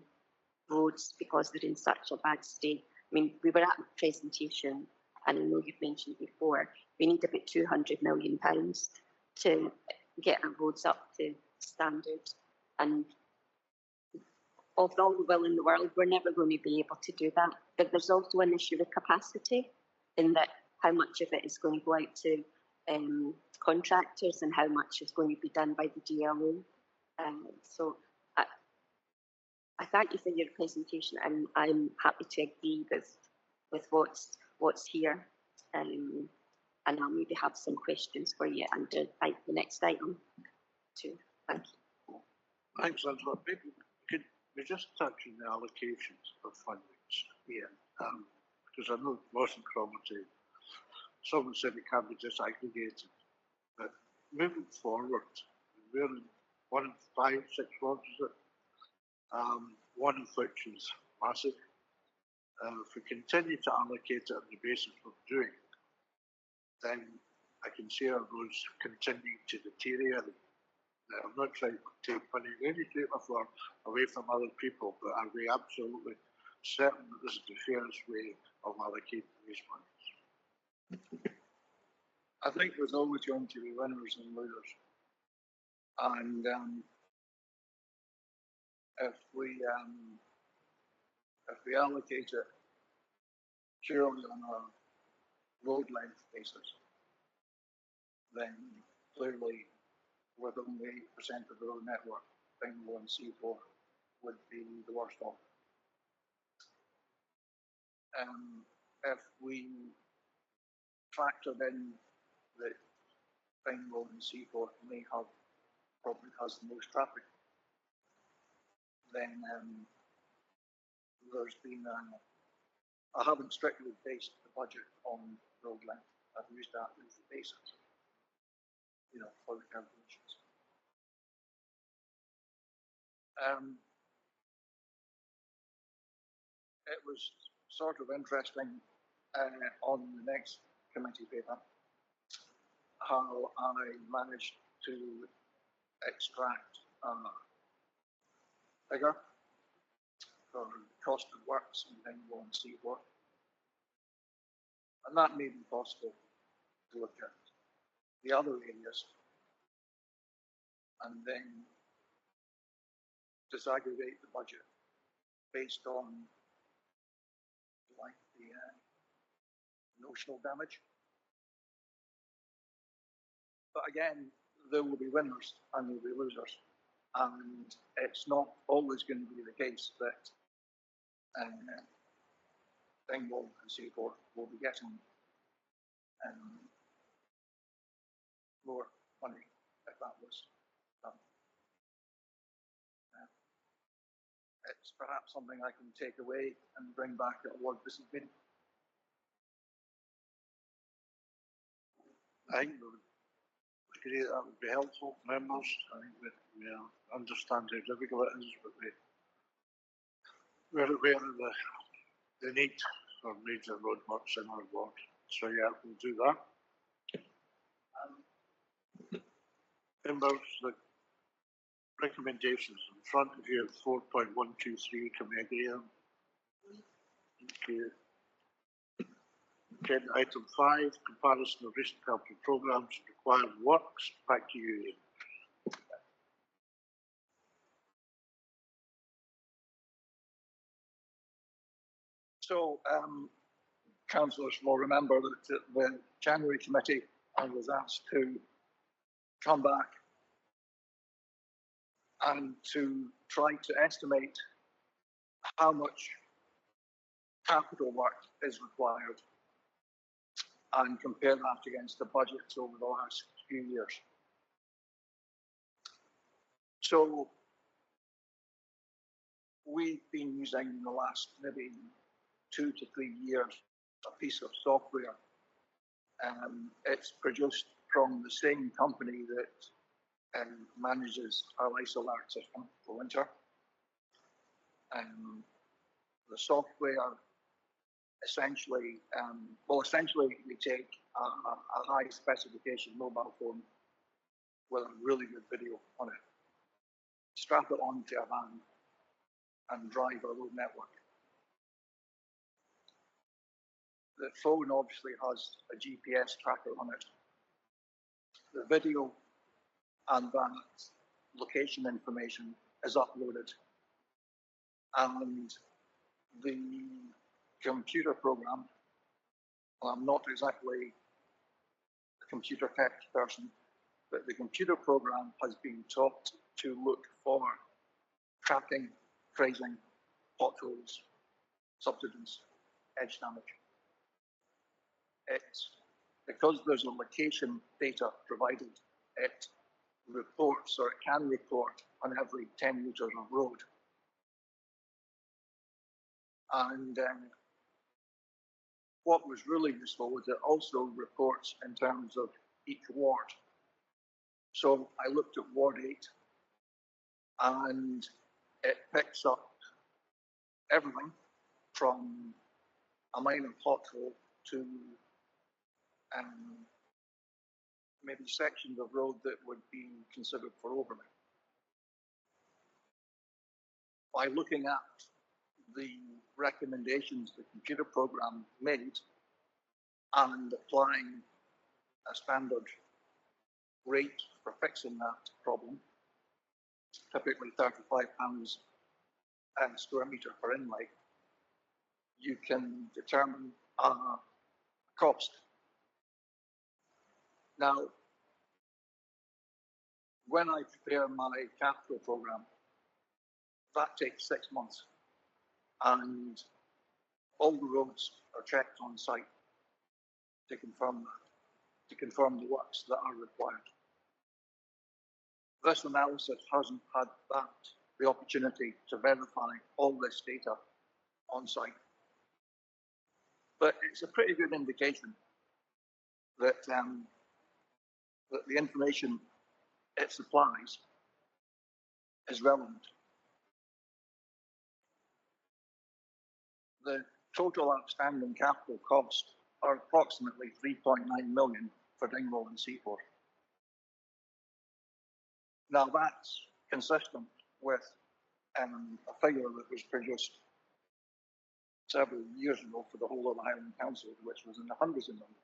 roads because they're in such a bad state? I mean, we were at a presentation, and I know you've mentioned before, we need about £200 million to get our roads up to standard. And of all the will in the world, we're never going to be able to do that. But there's also an issue with capacity, in that how much of it is going to go out to contractors and how much is going to be done by the DLO. So I thank you for your presentation, and I'm happy to agree with what's here. And I'll maybe have some questions for you under the next item too. Thank you. Thanks, Angela. Maybe could we just touch on the allocations of fundings here? Because I know loss and property, someone said it can be disaggregated, but moving forward, we're in 1 in 5, 6 wards, is it? One of which is massive. If we continue to allocate it on the basis we're doing, then I can see our roads continuing to deteriorate. Now, I'm not trying to take money in any shape or form away from other people, but are we absolutely certain that this is the fairest way of allocating these funds? I think there's always going to be winners and losers. And if we allocate it purely on a road length basis, then clearly with only 8% of the road network, Dingwall and Seaforth would be the worst off. If we factored in that Dingwall and Seaforth may have probably has the most traffic, then there's been I haven't strictly based the budget on road length. I've used that as the basis, for the calculations. It was sort of interesting on the next committee paper how I managed to extract a figure for cost of works in Dingwall and Seaforth. And that made it possible to look at the other areas and then disaggregate the budget based on the notional damage. But again, there will be winners and there will be losers. And it's not always going to be the case that Dingwall and Seaforth will be getting more money if that was done. It's perhaps something I can take away and bring back at a ward visit meeting. I think that would be helpful, members. I think that we understand how difficult it is, but we're aware of the need for major roadworks in our ward. So yeah, we'll do that. Members, the recommendations in front of you at 4.123 committee. Thank you. Okay, item 5, comparison of recent capital programmes and required works. Back to you, Ian. So, councillors will remember that the January committee, I was asked to come back and to try to estimate how much capital work is required and compare that against the budgets over the last few years. So we've been using the last maybe 2 to 3 years a piece of software. It's produced from the same company that manages our ice alert system for winter. The software essentially, we take a high specification mobile phone with a really good video on it, strap it onto a van and drive our road network. The phone obviously has a GPS tracker on it. The video and that location information is uploaded, and the computer program, I'm not exactly a computer tech person, but the computer program has been taught to look for tracking, phrasing, potholes, subsidence, edge damage. It's because there's a location data provided, it reports, or it can report on every 10 meters of road. And what was really useful is it also reports in terms of each ward. So I looked at Ward 8, and it picks up everything from a minor pothole to maybe sections of road that would be considered for overlay. By looking at the recommendations the computer program made and applying a standard rate for fixing that problem, typically £35 a square metre per inlay, you can determine a cost. Now, when I prepare my capital program, that takes 6 months, and all the roads are checked on site to confirm that, to confirm the works that are required. This analysis hasn't had the opportunity to verify all this data on site, but it's a pretty good indication that that the information it supplies is relevant. The total outstanding capital cost are approximately 3.9 million for Dingwall and Seaforth. Now that's consistent with a figure that was produced several years ago for the whole of the Highland Council, which was in the hundreds of millions.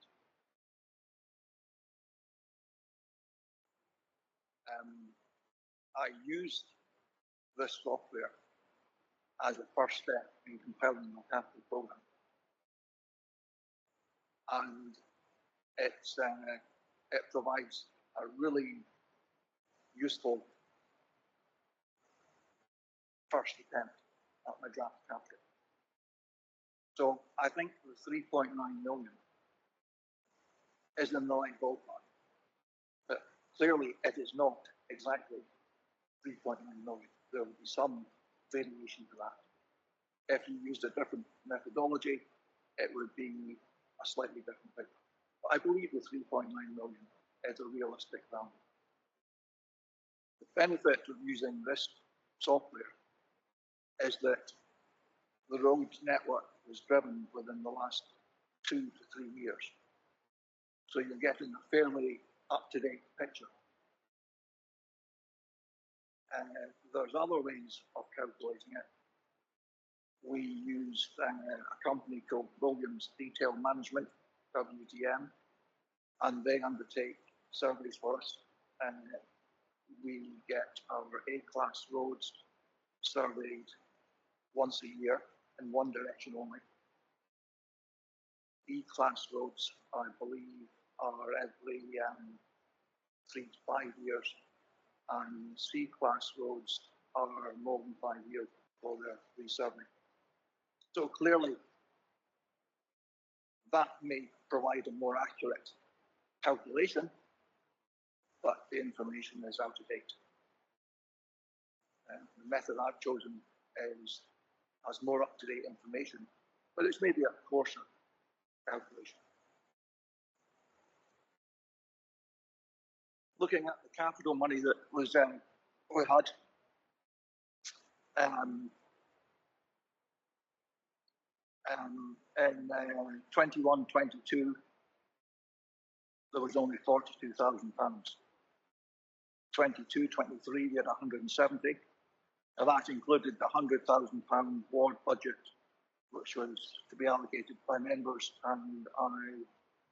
I used this software as a first step in compiling my capital program, and it provides a really useful first attempt at my draft capital. So I think the 3.9 million is in the right ballpark, but clearly it is not exactly 3.9 million. There will be some variation to that. If you used a different methodology, it would be a slightly different figure. But I believe the 3.9 million is a realistic value. The benefit of using this software is that the road network was driven within the last 2 to 3 years. So you're getting a fairly up-to-date picture. And there's other ways of calculating it. We used a company called Williams Detail Management, WDM, and they undertake surveys for us. And we get our A-class roads surveyed once a year in one direction only. E-class roads, I believe, are every 3 to 5 years, and C-class roads are more than 5 years for their resurvey. So clearly, that may provide a more accurate calculation, but the information is out of date. The method I've chosen has more up-to-date information, but it's maybe a coarser calculation. Looking at the capital money that was we had, in 21-22, there was only £42,000. 22-23, we had 170. Now that included the £100,000 ward budget, which was to be allocated by members, and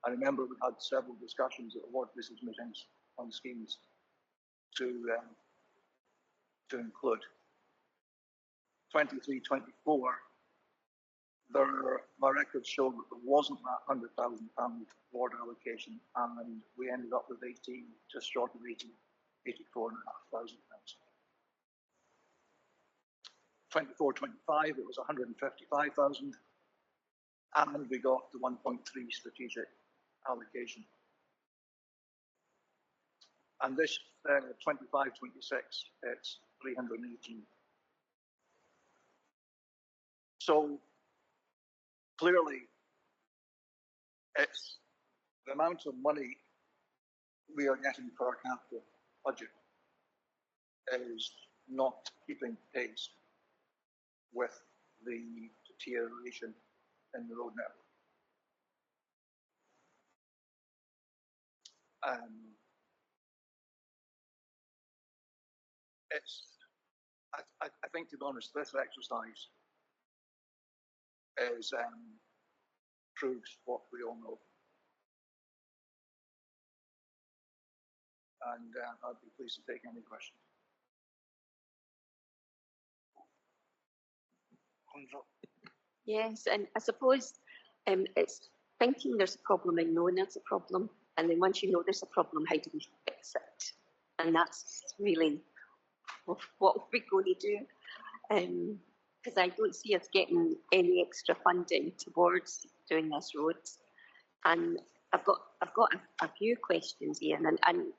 I remember we had several discussions at the ward business meetings on schemes to include. 23-24, my records show that there wasn't that £100,000 ward allocation, and we ended up with 18, just short of 18, £84,500. 24-25, it was 155,000, and we got the 1.3 strategic allocation. And this 25-26, it's 318. So clearly, it's the amount of money we are getting for our capital budget is not keeping pace with the deterioration in the road network. I think, to be honest, this exercise is proves what we all know. And I'd be pleased to take any questions. Yes, and I suppose it's thinking there's a problem and knowing there's a problem, and then once you know there's a problem, how do we fix it? And that's really what we're going to do. Because I don't see us getting any extra funding towards doing this road. And I've got a few questions, Ian, and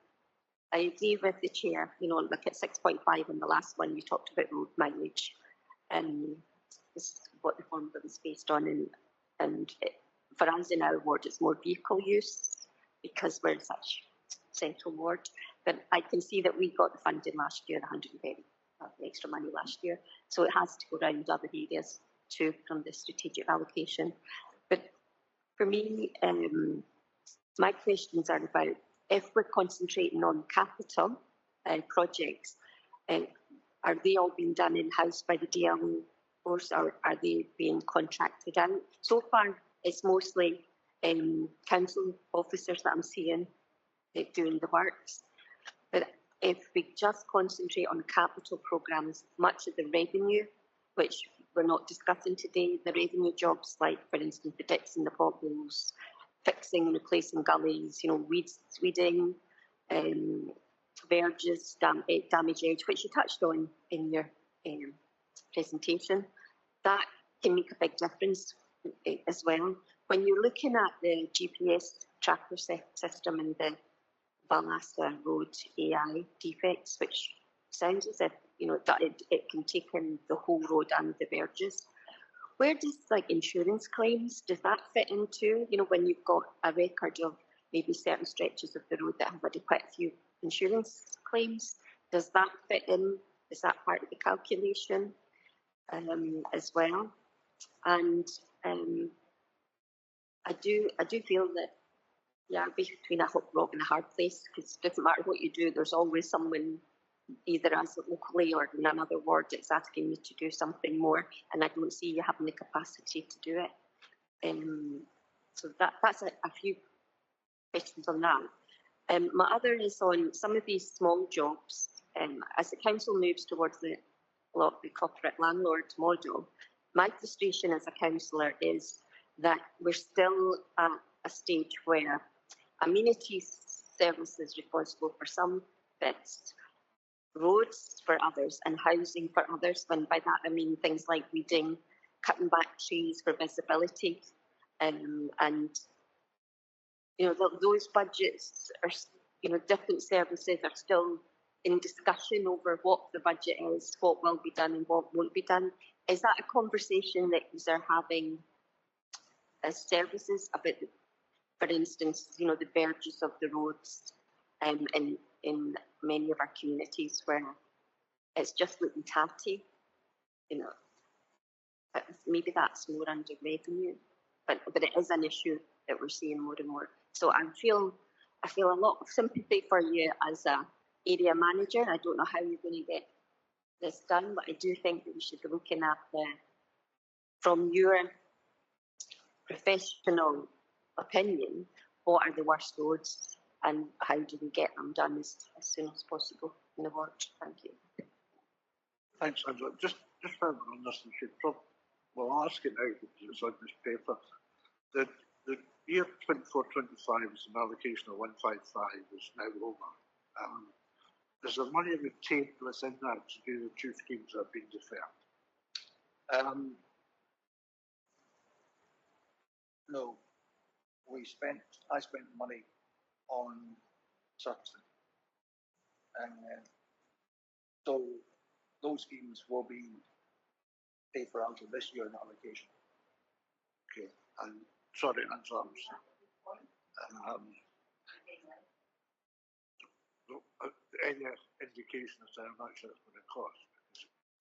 I agree with the chair. You know, look at 6.5 in the last one. You talked about road mileage, and this is what the formula was based on. And for us in our ward, it's more vehicle use because we're in such central ward. But I can see that we got the funding last year, the 130 extra money last year. So it has to go around other areas too from the strategic allocation. But for me, my questions are about if we're concentrating on capital projects, are they all being done in-house by the DLO, or are they being contracted out? So far, it's mostly council officers that I'm seeing doing the works. But if we just concentrate on capital programmes, much of the revenue, which we're not discussing today, the revenue jobs like, for instance, the dips in the potholes, fixing and replacing gullies, you know, weeding, verges, damage edge, which you touched on in your presentation, that can make a big difference as well. When you're looking at the GPS tracker system and the Ballasta Road AI defects, which sounds as if, you know, that it can take in the whole road and the verges. Where does like insurance claims, does that fit into, you know, when you've got a record of maybe certain stretches of the road that have had quite a few insurance claims? Does that fit in? Is that part of the calculation as well? And I do feel that, yeah, between a rock and a hard place, because it doesn't matter what you do, there's always someone, either as locally or in another ward, that's asking you to do something more, and I don't see you having the capacity to do it. So that's a few questions on that. My other is on some of these small jobs. As the council moves towards the corporate landlord model, my frustration as a councillor is that we're still at a stage where amenity service is responsible for some bits, roads for others, and housing for others. And by that I mean things like weeding, cutting back trees for visibility, and you know those budgets are, you know, different services are still in discussion over what the budget is, what will be done and what won't be done. Is that a conversation that you are having services about, for instance, you know, the verges of the roads in many of our communities where it's just looking tatty, you know. But maybe that's more under revenue, but it is an issue that we're seeing more and more. So I feel a lot of sympathy for you as a area manager. I don't know how you're going to get this done, but I do think that we should be looking at from your professional opinion, what are the worst roads and how do we get them done as soon as possible in the ward? Thank you. Thanks, Angela. Just further on this, we should probably, we'll ask it now because it's on this paper. The year 24-25 is an allocation of 155 is now over. Is there money retained within that to do the two schemes that have been deferred? No, I spent money on surfacing. So those schemes will be paid for out of this year in allocation. Okay, and sorry, Angela, any indication as to how much that's going to cost?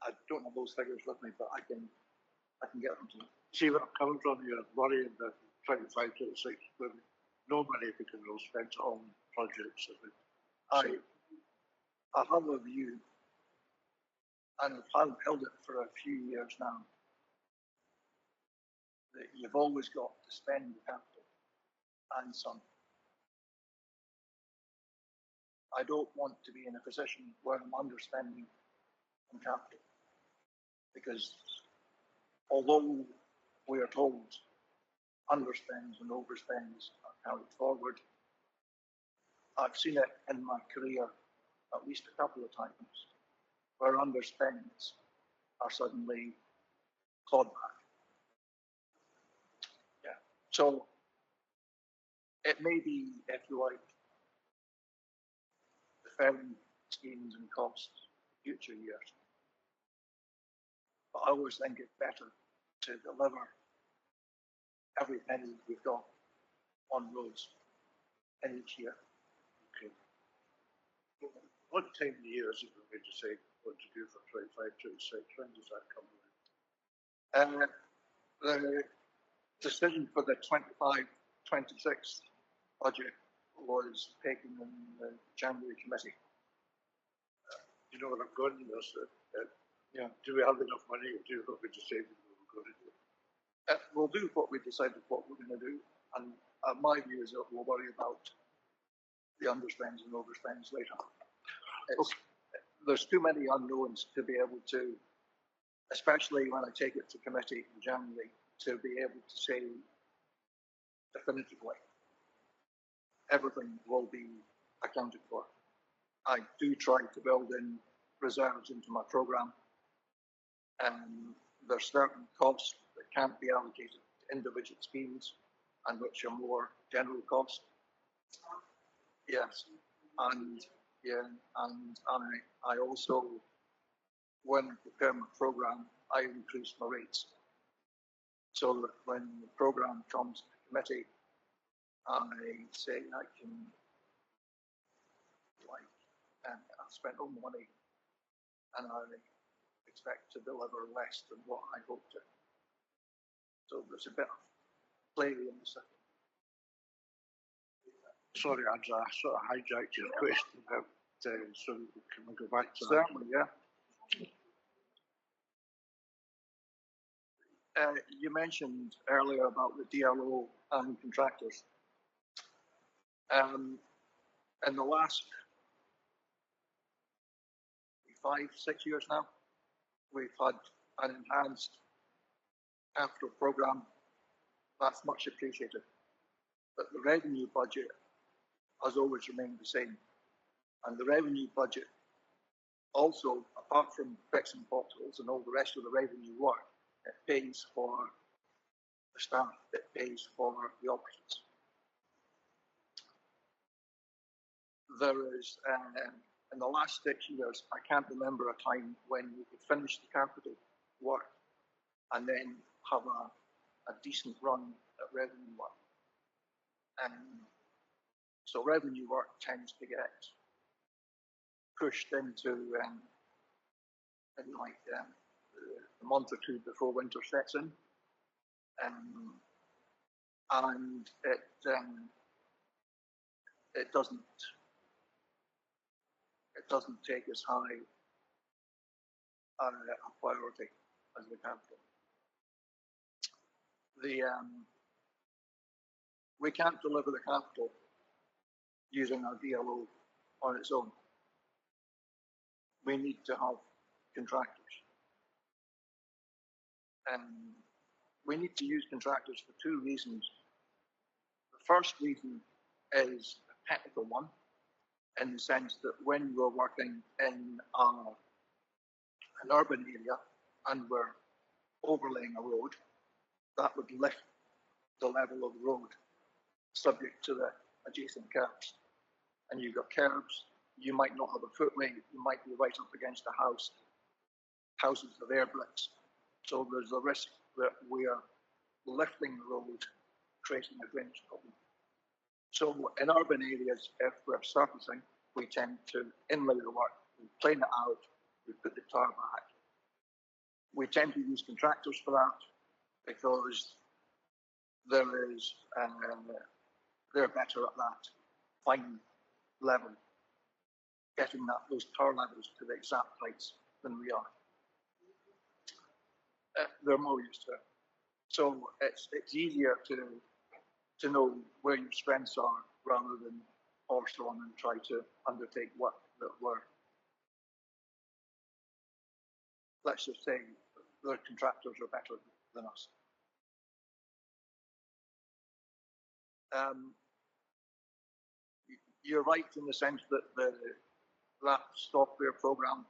I don't have those figures with me, but I can get them to you. See where I'm coming from? You're worrying that 25-26 with no money because we'll spend it on projects. I have a view, and I've held it for a few years now, that you've always got to spend the capital and some. I don't want to be in a position where I'm underspending on capital, because although we are told underspends and overspends are carried forward, I've seen it in my career at least a couple of times where underspends are suddenly clawed back. Yeah. So it may be, if you like, deferring schemes and costs future years. But I always think it's better to deliver every penny we've got on roads in each year. Okay. What time of the year is it when we decide what to do for 25-26? When does that come in? The decision for the 25-26 budget was taken in the January committee. You know what I'm going to this? Yeah. Do we have enough money to do what we decided we were going to do? We'll do what we decided what we're going to do, and my view is that we'll worry about the underspends and overspends later. There's too many unknowns to be able to, especially when I take it to committee in January, to be able to say definitively everything will be accounted for. I do try to build in reserves into my programme, and there's certain costs that can't be allocated to individual schemes and which are more general costs. Yes, and I also, when I prepare my programme, I increase my rates so that when the programme comes to committee, I say I can, I've spent all the money and I expect to deliver less than what I hope to. So there's a bit of play in the system. Sorry, Angela, I sort of hijacked your question, but so can we go back to Certainly, yeah. You mentioned earlier about the DLO and contractors. In the last 5-6 years now, we've had an enhanced capital programme that's much appreciated. But the revenue budget has always remained the same. And the revenue budget also, apart from fixing potholes and all the rest of the revenue work, it pays for the staff, it pays for the operatives. There is, in the last 6 years, I can't remember a time when we could finish the capital work and then have a decent run at revenue work. So revenue work tends to get pushed into a month or two before winter sets in, and it doesn't take as high a priority as the capital. We can't deliver the capital using our DLO on its own. We need to have contractors. We need to use contractors for two reasons. The first reason is a technical one, in the sense that when we're working in an urban area and we're overlaying a road, that would lift the level of the road subject to the adjacent curbs. And you've got curbs, you might not have a footway, you might be right up against a house. Houses are air bricks. So there's a risk that we are lifting the road, creating a drainage problem. So in urban areas, if we're surfacing, we tend to inlay the work, we plane it out, we put the tar back. We tend to use contractors for that because they're better at that fine level, getting those tar levels to the exact heights than we are. They're more used to it. So it's easier to know where your strengths are rather than horse on and try to undertake work that were, let's just say, their contractors are better than us. You're right in the sense that that software program,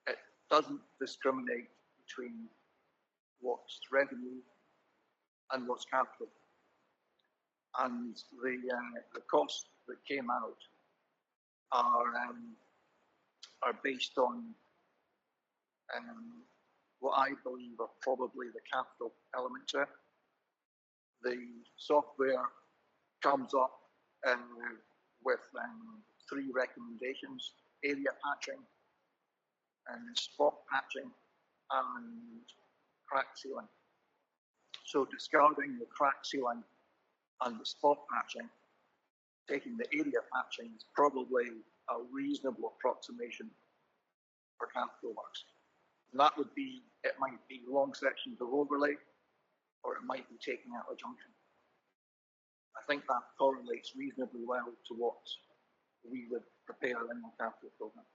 it doesn't discriminate between what's revenue and what's capital. And the costs that came out are based on what I believe are probably the capital element to it. The software comes up with 3 recommendations: area patching, and spot patching, and crack sealing. So discarding the crack sealing and the spot patching, taking the area patching is probably a reasonable approximation for capital works. And that would be, it might be long sections of overlay, or it might be taking out a junction. I think that correlates reasonably well to what we would prepare in our capital program.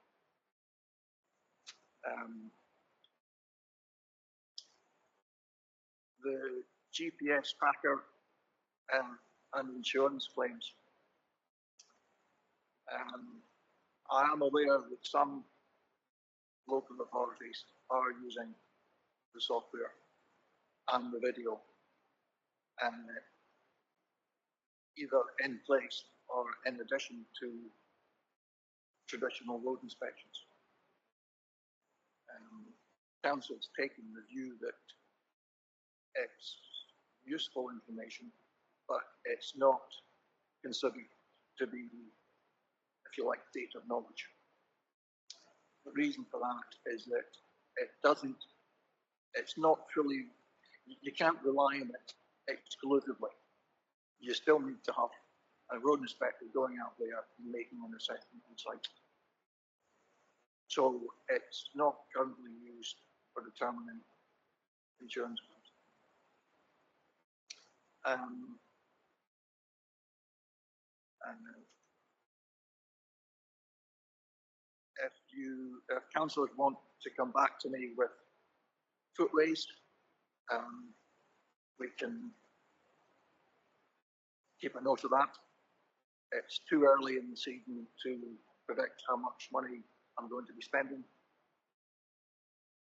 The GPS tracker and insurance claims. I am aware that some local authorities are using the software and the video, and either in place or in addition to traditional road inspections. Council's taking the view that it's useful information, but it's not considered to be, if you like, data knowledge. The reason for that is that it's not fully, you can't rely on it exclusively. You still need to have a road inspector going out there and making an assessment on site. So it's not currently used for determining insurance claims. If councillors want to come back to me with footways, we can keep a note of that. It's too early in the season to predict how much money I'm going to be spending,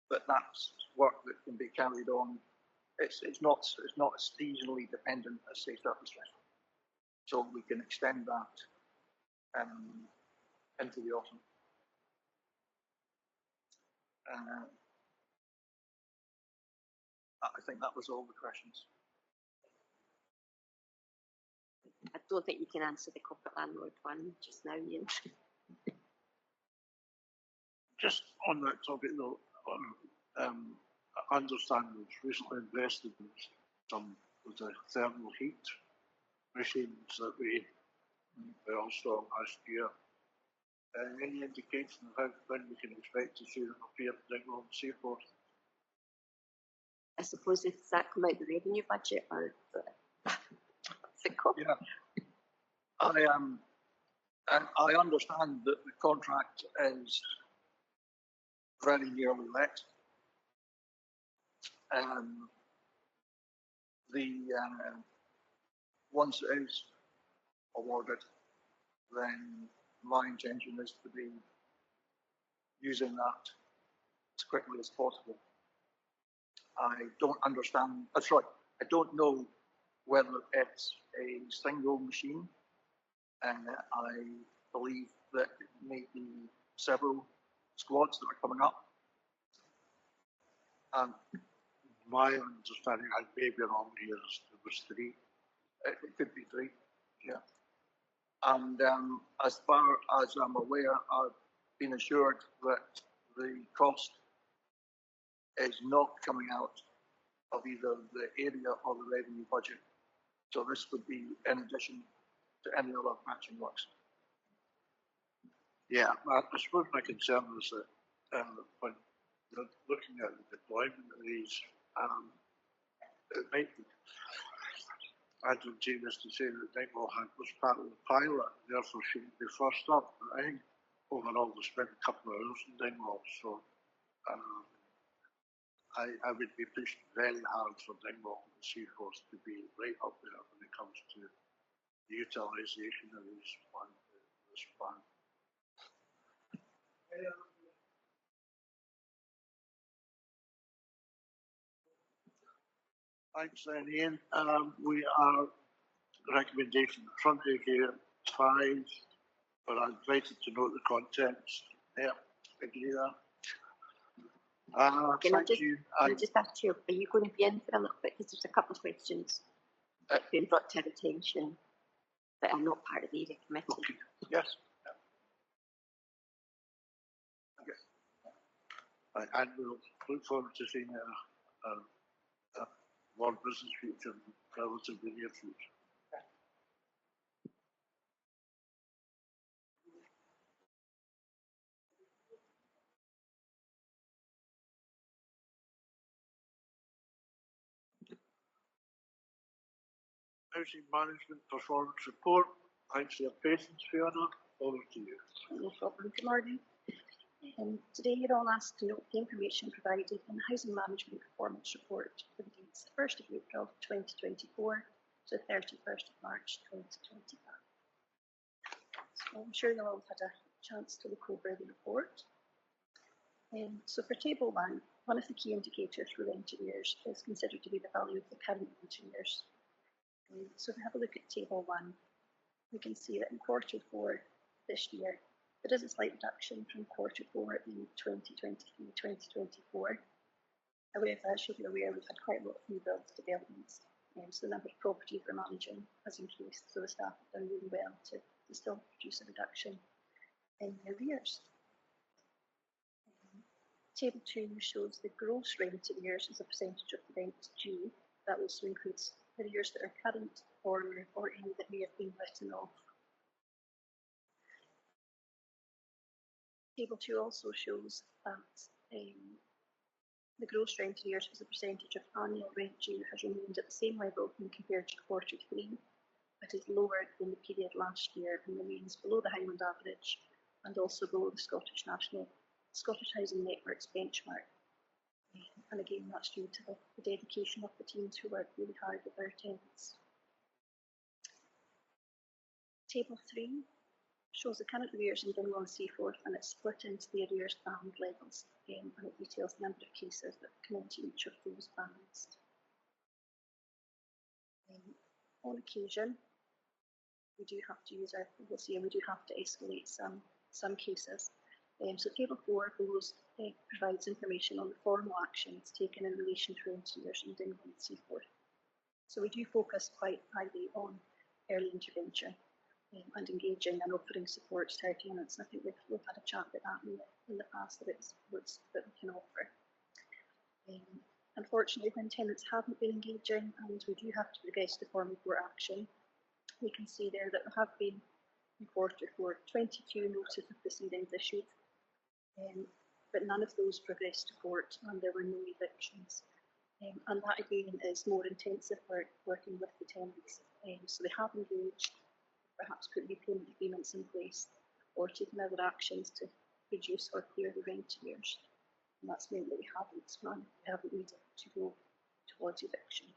but that's work that can be carried on. It's not as seasonally dependent as, say, surface dressing, so we can extend that into the autumn. think that was all the questions. I don't think you can answer the corporate landlord one just now, Ian. Just on that topic though, I understand we've recently invested in some of the thermal heat machines that we installed last year. Any indication of how, when we can expect to see them appear at Dingwall and Seaforth? I suppose if that come out the revenue budget or the cost. Yeah. I understand that the contract is very nearly let. Once it is awarded, then my intention is to be using that as quickly as possible. I don't understand, I don't know whether it's a single machine, and I believe that it may be several squads that are coming up. My understanding, I may be wrong here, it was 3. It could be 3, yeah. And as far as I'm aware, I've been assured that the cost is not coming out of either the area or the revenue budget. So this would be in addition to any other matching works. Yeah, I suppose my concern was that when you're looking at the deployment of these, it might be advantageous to say that Dingwall was part of the pilot, therefore shouldn't be first up. But I think overall we spent a couple of hours in Dingwall, so I would be pushing very hard for Dingwall and Seaforth to be right up there when it comes to the utilisation of this plan. Thanks, then, Ian. We are recommendation in front of you here, 5, but I'm invited to note the contents. Yeah, agree there. Can I Thank you. just ask you, are you going to be in for a little bit? Because there's a couple of questions that have been brought to our attention that are not part of the area committee. Okay. Yes. Okay. And we'll look forward to seeing a more business future in the relatively near future. Housing Management Performance Report. Thanks for your patience, Fiona. Over to you. No problem. Good morning. Today you're all asked to note the information provided in the Housing Management Performance Report for the dates 1st of April 2024 to 31st of March 2025. So I'm sure you'll all have had a chance to look over the report. So for Table 1, one of the key indicators for rent arrears is considered to be the value of the current rent arrears. So if we have a look at Table 1, we can see that in quarter 4 this year, there is a slight reduction from quarter 4 in 2023-2024. However, as you'll be aware, we've had quite a lot of new build developments, so the number of properties we're managing has increased, so the staff have done really well to still produce a reduction in arrears. Table 2 shows the gross rent arrears as a percentage of the rent due. That also includes arrears that are current or any that may have been written off. Table 2 also shows that the gross rent arrears as a percentage of annual rent due has remained at the same level when compared to quarter 3, but is lower than the period last year and remains below the Highland average and also below the Scottish Housing Network's benchmark. And again, that's due to the dedication of the teams who work really hard with their tenants. Table 3 shows the current arrears in Dingwall and Seaforth, and it's split into the arrears band levels, and it details the number of cases that come into each of those bands. On occasion, we do have to use we do have to escalate some cases. So table 4 provides information on the formal actions taken in relation to rentiers in Dingwall and Seaforth. So we do focus quite highly on early intervention and engaging and offering support to our tenants. I think we've had a chat about that in the past, that it's what's that we can offer. Unfortunately, when tenants haven't been engaging and we do have to progress to formal court action, we can see there that there have been in quarter 4 22 notices of proceedings issued, but none of those progressed to court and there were no evictions. And that again is more intensive work working with the tenants. So they have engaged, perhaps put repayment agreements in place or taken other actions to reduce or clear the rent arrears. And that's meant that we haven't needed to go towards eviction.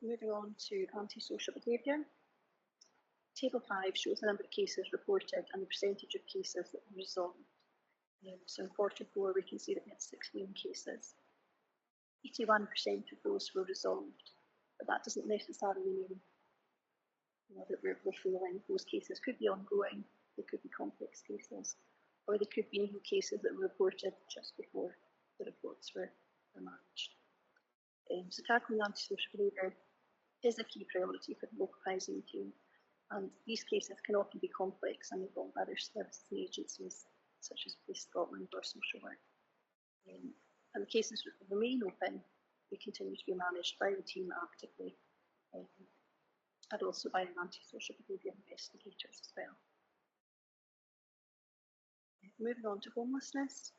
Moving on to antisocial behaviour. Table 5 shows the number of cases reported and the percentage of cases that were resolved. So in quarter 4, we can see that we had 16 cases. 81% of those were resolved, but that doesn't necessarily mean that we're feeling those cases could be ongoing, they could be complex cases, or they could be new cases that were reported just before the reports were managed. So tackling antisocial behaviour is a key priority for the local housing team, and these cases can often be complex and involve other services and agencies such as Police Scotland or social work. And the cases that remain open, they continue to be managed by the team actively, and also by antisocial behaviour investigators as well. Moving on to homelessness.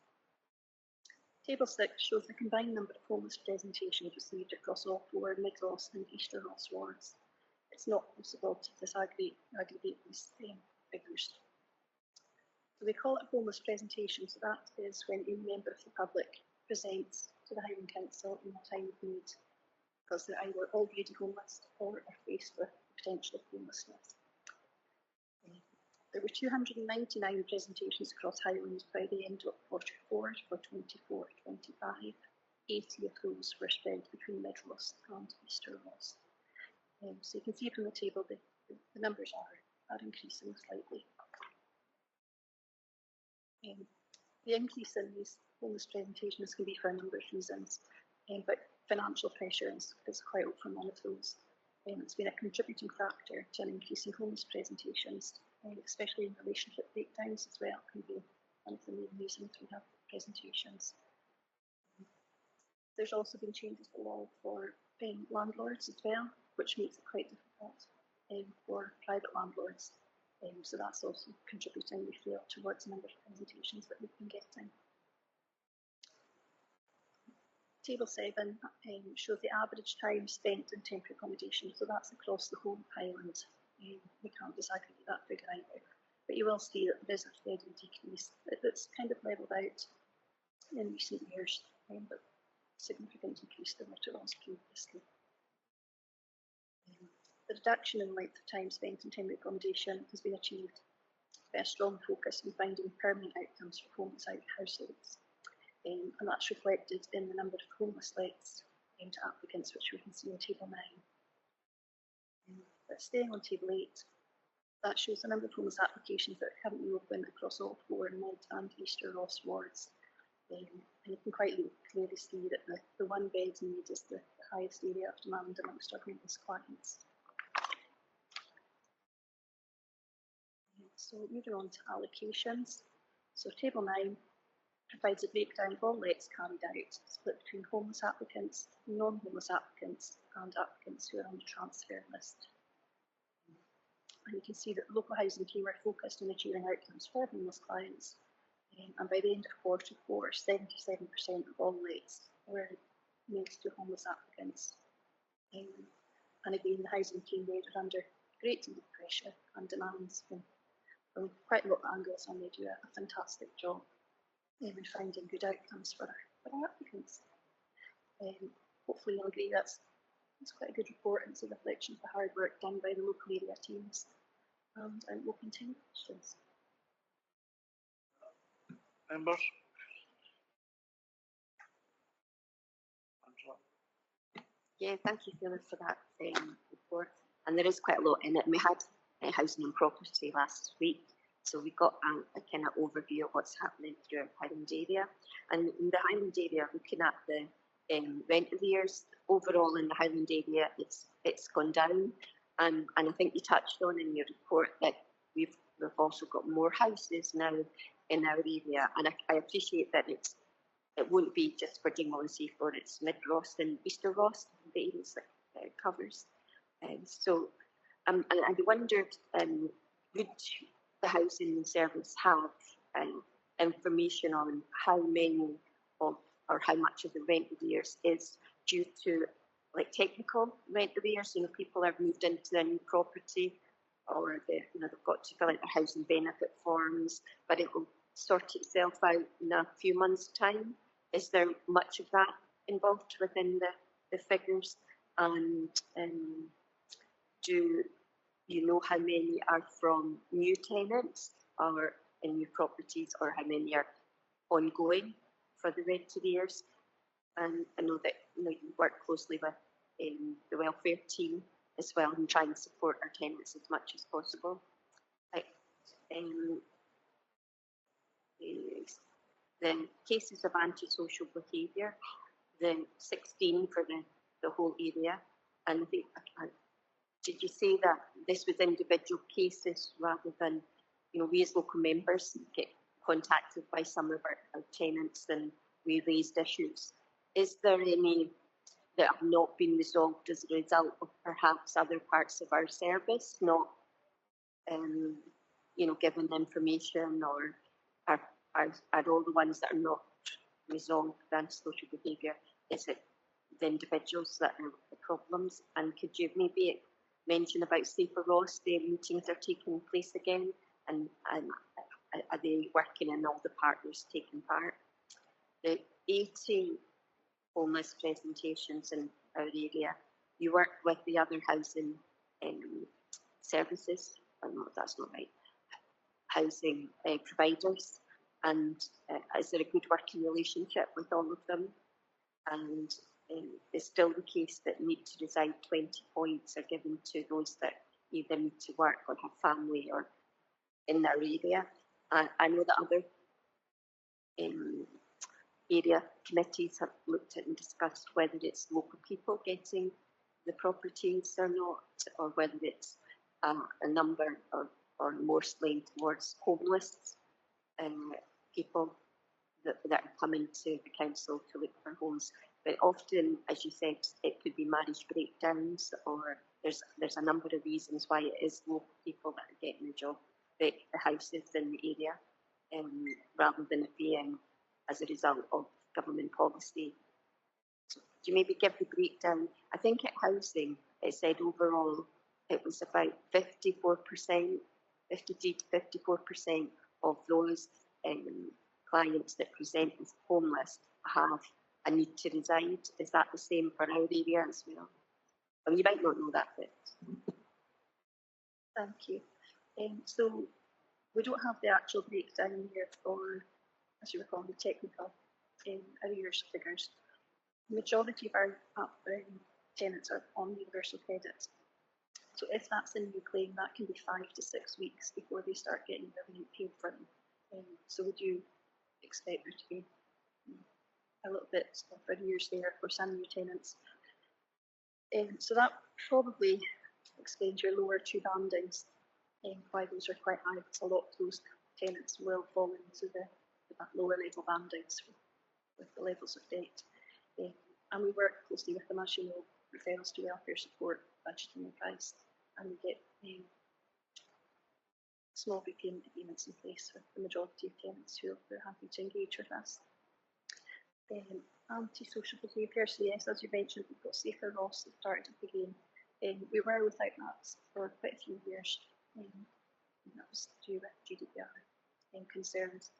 Table 6 shows the combined number of homeless presentations received across all 4 Mid-Ross and Easter Ross wards. It's not possible to disaggregate these figures. So we call it a homeless presentation, so that is when a member of the public presents to the Highland Council in a time of need, because they're either already homeless or are faced with the potential of homelessness. There were 299 presentations across Highland by the end of quarter 4 for 24-25. 80 of those were spread between Mid-Ross and Easter Ross. So you can see from the table the numbers are increasing slightly. The increase in these homeless presentations can be for a number of reasons, but financial pressure is quite often one of those. It's been a contributing factor to an increase in homeless presentations, especially in relationship breakdowns as well, can be one of the main reasons we have presentations. There's also been changes to law for landlords as well, which makes it quite difficult for private landlords. So that's also contributing, we feel, towards the number of presentations that we've been getting. Table 7 shows the average time spent in temporary accommodation, so that's across the whole Highland. We can't disaggregate that figure either, but you will see that there is a steady decrease. It's kind of levelled out in recent years, but significant increase than what it was previously. The reduction in length of time spent in temporary accommodation has been achieved by a strong focus on finding permanent outcomes for homeless households, and that's reflected in the number of homeless lets to applicants, which we can see in Table 9. But staying on Table 8, that shows the number of homeless applications that are currently open across all 4 Mid and Easter Ross wards. And you can quite clearly see that the 1 bed need is the highest area of demand amongst our homeless clients. So moving on to allocations. So Table 9 provides a breakdown of all lets carried out, split between homeless applicants, non-homeless applicants, and applicants who are on the transfer list. And you can see that the local housing team are focused on achieving outcomes for homeless clients. And by the end of quarter 4, 77% of all lets were made to homeless applicants. And again, the housing team were under great deal of pressure and demands from quite a lot of angles, and they do a fantastic job in finding good outcomes for our applicants. Hopefully you'll agree it's quite a good report, and it's a reflection of the hard work done by the local area teams. And we'll continue questions. Members? Yeah, thank you, Philip, for that report. And there is quite a lot in it. And we had housing and property last week. So we got a kind of overview of what's happening through our Highland area. And in the Highland area, looking at the rent arrears, overall in the Highland area, it's gone down. And I think you touched on in your report that we've also got more houses now in our area. And I appreciate that it won't be just for Dingwall and Seaforth, it's Mid-Ross and Easter Ross, the areas that it covers. So and I wondered, would the housing service have information on how many of or how much of the rent arrears is due to like technical rent arrears? You know, people have moved into their new property, or they've got to fill out their housing benefit forms, but it will sort itself out in a few months' time. Is there much of that involved within the figures? And do you know how many are from new tenants or in new properties, or how many are ongoing for the rent arrears? And I know that you work closely with the welfare team as well and try and support our tenants as much as possible. Like, the cases of antisocial behaviour, the 16 for the whole area, and I think, did you say that this was individual cases rather than, we as local members get contacted by some of our tenants and we raised issues? Is there any that have not been resolved as a result of perhaps other parts of our service not, given information, or are all the ones that are not resolved antisocial behaviour, is it the individuals that are the problems? And could you maybe mention about Safer Ross, the meetings are taking place again, and are they working and all the partners taking part? The 80 homeless presentations in our area, you work with the other housing services, no, that's not right, housing providers, and is there a good working relationship with all of them? And it's still the case that need to reside 20 points are given to those that either need to work or have family or in their area. I know that other area committees have looked at and discussed whether it's local people getting the properties or not, or whether it's a number or more slaying towards homeless people that are coming to the council to look for homes. But often, as you said, it could be marriage breakdowns, or there's a number of reasons why it is local people that are getting the houses in the area, rather than it being as a result of government policy. So do you maybe give the breakdown? I think at housing, it said overall it was about 53% to 54% of those clients that present as homeless have a need to reside. Is that the same for our area as well? I mean, you might not know that, but. Thank you. So we don't have the actual breakdown here for, as you were calling, the technical arrears figures. The majority of our tenants are on universal credit. So if that's a new claim, that can be 5 to 6 weeks before they start getting their rent paid for them. So we do expect there to be a little bit of arrears there for some new tenants. So that probably explains your lower two bandings, why those are quite high, because a lot of those tenants will fall into the lower level bandings with the levels of debt. And we work closely with them, as you know, referrals to welfare support, budgeting advice, and we get small repayment agreements in place with the majority of tenants who are happy to engage with us. Anti-social behaviour, so yes, as you mentioned, we've got Safer Ross that started up again. We were without that for quite a few years, and that was due with GDPR concerns.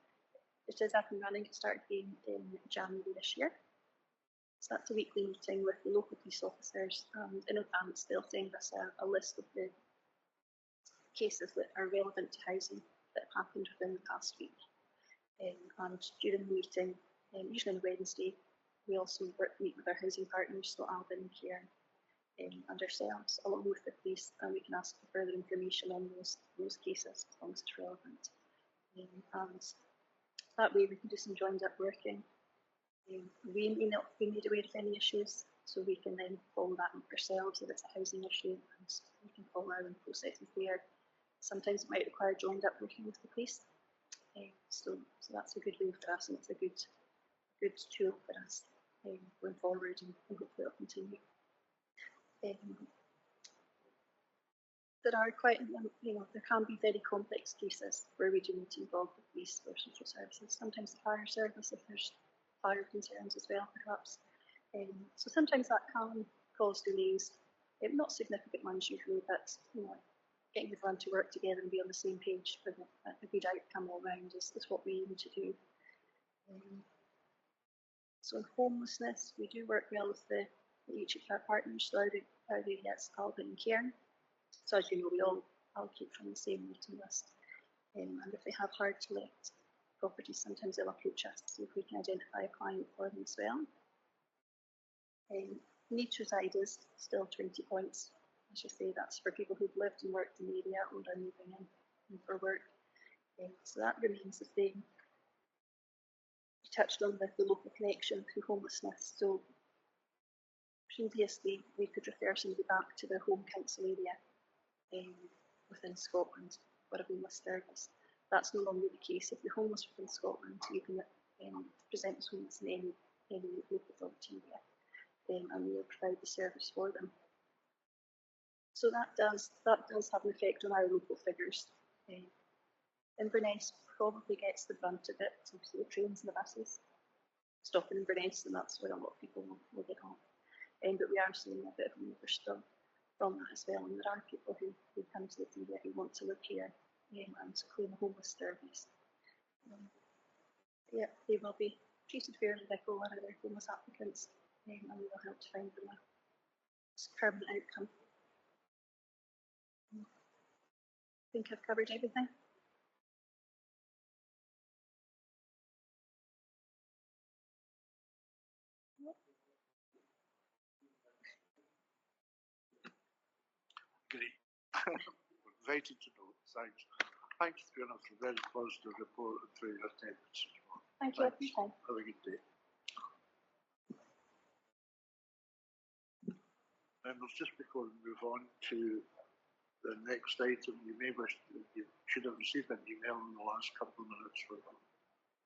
It is up and running. It started again in January this year. So that's a weekly meeting with the local police officers, and in advance they'll send us a list of the cases that are relevant to housing that have happened within the past week. And during the meeting, usually on Wednesday, we also meet with our housing partners, so Alvin and Kieran, and ourselves, along with the police, and we can ask for further information on those cases as long as it's relevant. And that way we can do some joined up working. We may not be made aware of any issues, so we can then follow that up ourselves if it's a housing issue, and we can follow our own processes there. Sometimes it might require joined up working with the police. So that's a good way for us, and it's a good tool for us going forward, and hopefully it'll continue. There are quite, there can be very complex cases where we do need to involve the police or social services, sometimes the fire service if there's fire concerns as well, perhaps. So sometimes that can cause delays, not significant ones usually, but getting everyone to work together and be on the same page for a good outcome all round is what we aim to do. So in homelessness, we do work well with the HHR partners, so our areas, Alban and Cairn. So as you know, we all allocate from the same meeting list. And if they have hard to let properties, sometimes they'll approach us to see if we can identify a client for them as well. Need to reside is still 20 points. As you say, that's for people who've lived and worked in the area or are moving in for work. So that remains the same. You touched on the local connection through homelessness. So previously, we could refer somebody back to their home council area within Scotland for a homeless service. That's no longer the case. If you're homeless within Scotland, you can present as homeless in any local authority area, and we will provide the service for them. So that does have an effect on our local figures. Inverness probably gets the brunt of it, so the trains and the buses stop in Inverness, and that's where a lot of people will get off. But we are seeing a bit of an overspill from that as well, and there are people who come to the area who want to live here and to claim a homeless service. Yeah, they will be treated fairly like all our other homeless applicants, and we will help to find them a permanent outcome. I think I've covered everything. Great. Invited to know. Thanks. Thanks, Fiona, for a very positive report and for your attendance. Thank you. Have a good day. Members, just before we move on to the next item, you should have received an email in the last couple of minutes with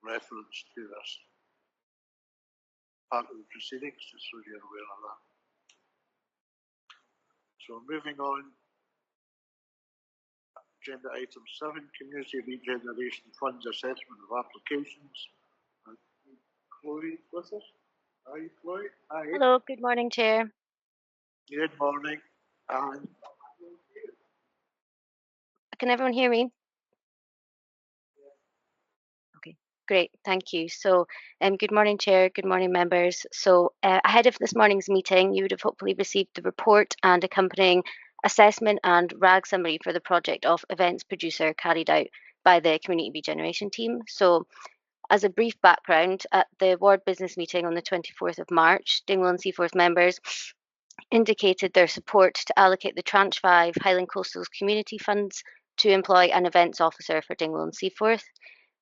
reference to this part of the proceedings, just so you're aware of that. So moving on, agenda item 7, Community Regeneration Funds Assessment of Applications. Chloe with us? Hi, Chloe. Hi. Hello, good morning, Chair. Good morning. And Can everyone hear me? Okay, great, thank you. So, good morning, Chair, good morning, members. So, ahead of this morning's meeting, you would have hopefully received the report and accompanying assessment and RAG summary for the project of events producer carried out by the Community Regeneration team. So, as a brief background, at the ward business meeting on the 24th of March, Dingwall and Seaforth members indicated their support to allocate the Tranche 5 Highland Coastal's community funds to employ an events officer for Dingwall and Seaforth.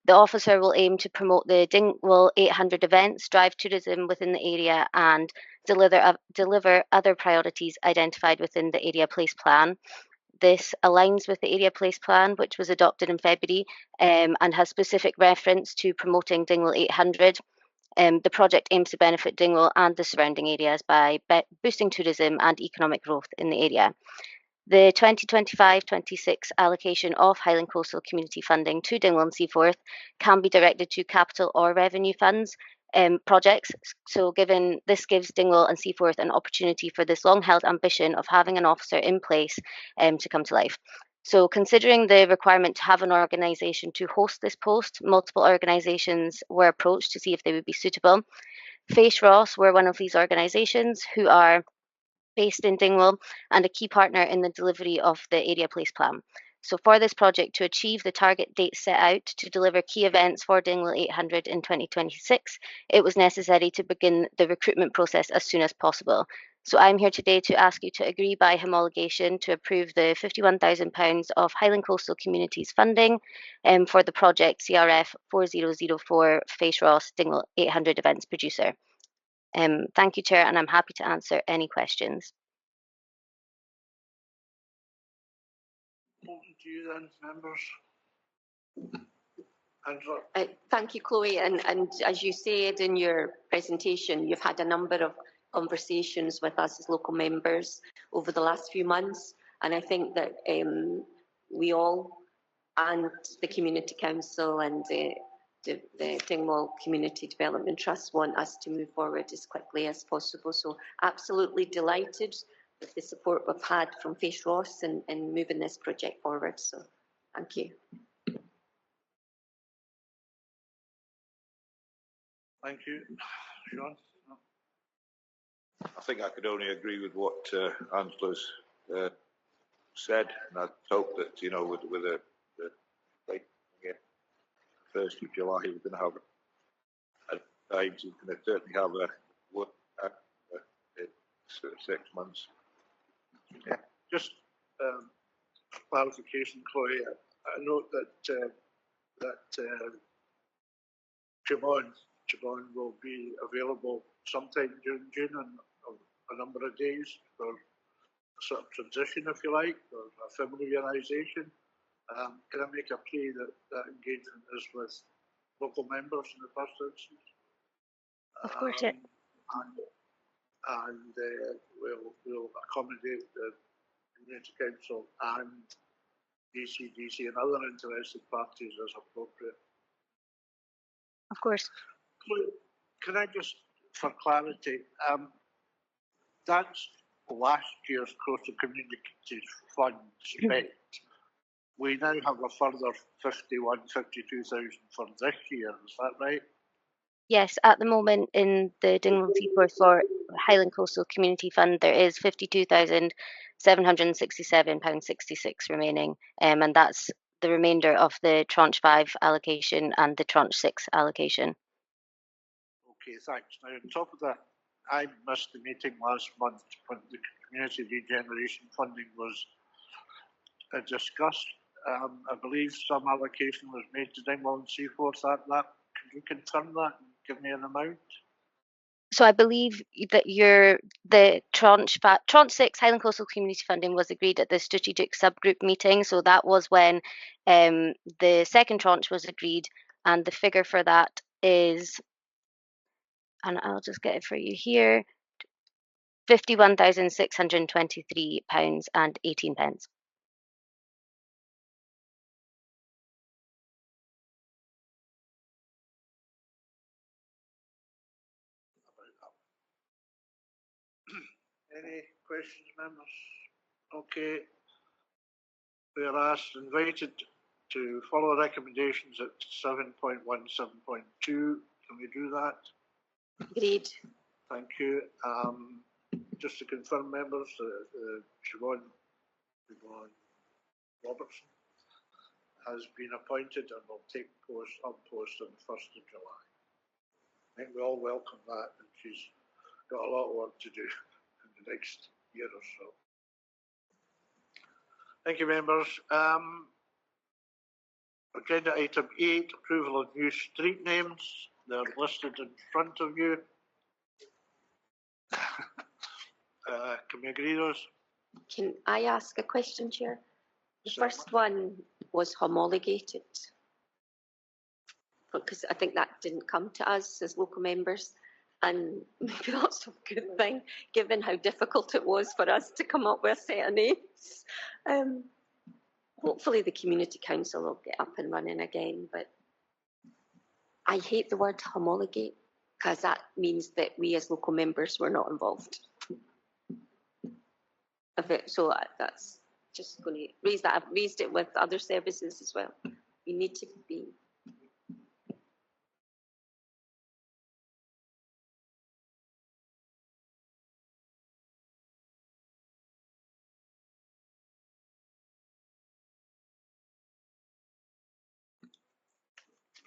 The officer will aim to promote the Dingwall 800 events, drive tourism within the area, and deliver other priorities identified within the Area Place Plan. This aligns with the Area Place Plan, which was adopted in February and has specific reference to promoting Dingwall 800. The project aims to benefit Dingwall and the surrounding areas by boosting tourism and economic growth in the area. The 2025-26 allocation of Highland Coastal Community funding to Dingwall and Seaforth can be directed to capital or revenue funds projects. So this gives Dingwall and Seaforth an opportunity for this long-held ambition of having an officer in place to come to life. So considering the requirement to have an organisation to host this post, multiple organisations were approached to see if they would be suitable. Face Ross were one of these organisations who are based in Dingwall and a key partner in the delivery of the Area Place Plan. So for this project to achieve the target date set out to deliver key events for Dingwall 800 in 2026, it was necessary to begin the recruitment process as soon as possible. So I'm here today to ask you to agree by homologation to approve the £51,000 of Highland Coastal Communities funding for the project CRF 4004 Face Ross Dingwall 800 events producer. Thank you, Chair, and I'm happy to answer any questions. Open to you then, members. Angela? Thank you, Chloe. And as you said in your presentation, you've had a number of conversations with us as local members over the last few months. And I think that we all, and the Community Council and the Dingwall Community Development Trust, want us to move forward as quickly as possible. So absolutely delighted with the support we've had from Face Ross in moving this project forward. So thank you. Thank you. Sean? I think I could only agree with what Angela's said, and I hope that, you know, with the like, 1st of July, we're going to have times we're going to certainly have a work 6 months. Yeah. Just clarification, Chloe. I note that Siobhan will be available sometime during June on a number of days for a sort of transition, if you like, or a familiarisation. Can I make a plea that that engagement is with local members in the first instance? Of course, yeah. And we'll accommodate the Community Council and DCDC and other interested parties as appropriate. Of course. Can I just, for clarity, that's last year's Coastal Communities Fund spent. We now have a further 52,000 for this year, is that right? Yes, at the moment in the Dingwall and Seaforth for Highland Coastal Community Fund, there is £52,767.66 remaining, and that's the remainder of the Tranche 5 allocation and the Tranche 6 allocation. Okay, thanks. Now, on top of that, I missed the meeting last month when the Community Regeneration funding was discussed. I believe some allocation was made to Dingwall and Seaforth at that. Can you confirm that and give me an amount? So I believe that the Tranche 6 Highland Coastal Community Funding was agreed at the strategic subgroup meeting. So that was when the second tranche was agreed, and the figure for that is, and I'll just get it for you here, £51,623.18. Any questions, members? Okay. We are asked, invited to follow recommendations at 7.1, 7.2. Can we do that? Agreed. Thank you. Just to confirm, members, Siobhan Robertson has been appointed and will take post on the 1st of July. I think we all welcome that, and she's got a lot of work to do in the next year or so. Thank you, members. Agenda item 8, approval of new street names. They're listed in front of you. Can we agree those? Can I ask a question, Chair? The Certainly. first one was homologated, because I think that didn't come to us as local members, and maybe that's a good thing, given how difficult it was for us to come up with a set of names. Hopefully the Community Council will get up and running again, but I hate the word homologate, because that means that we as local members were not involved. So that's just going to raise that. I've raised it with other services as well. We need to be.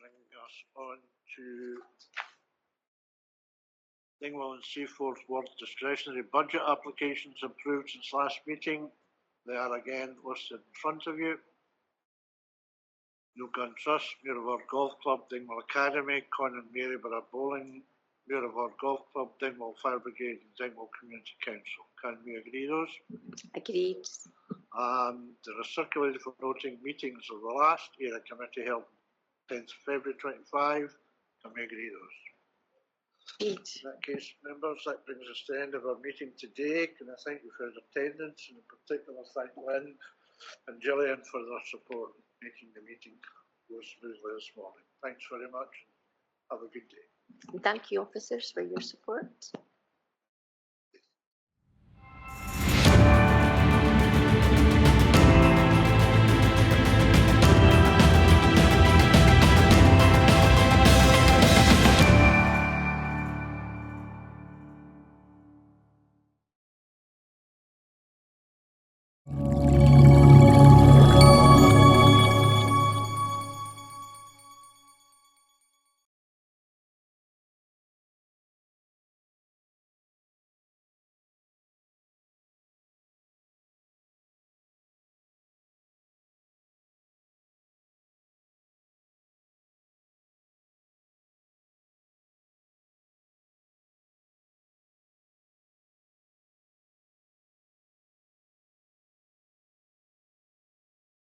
Bring us on to Dingwall and Seaforth Ward discretionary budget applications approved since last meeting. They are again listed in front of you. Newgun Trust, Muirvor Golf Club, Dingwall Academy, Conon Maryborough Bowling, Muirvor Golf Club, Dingwall Fire Brigade and Dingwall Community Council. Can we agree those? Agreed. There are circulated for noting meetings of the last area committee held 10th February 25. Can we agree those? Agreed. In that case, members, that brings us to the end of our meeting today. Can I thank you for your attendance, and in particular thank Lynn and Gillian for their support in making the meeting go smoothly this morning. Thanks very much. Have a good day. Thank you, officers, for your support.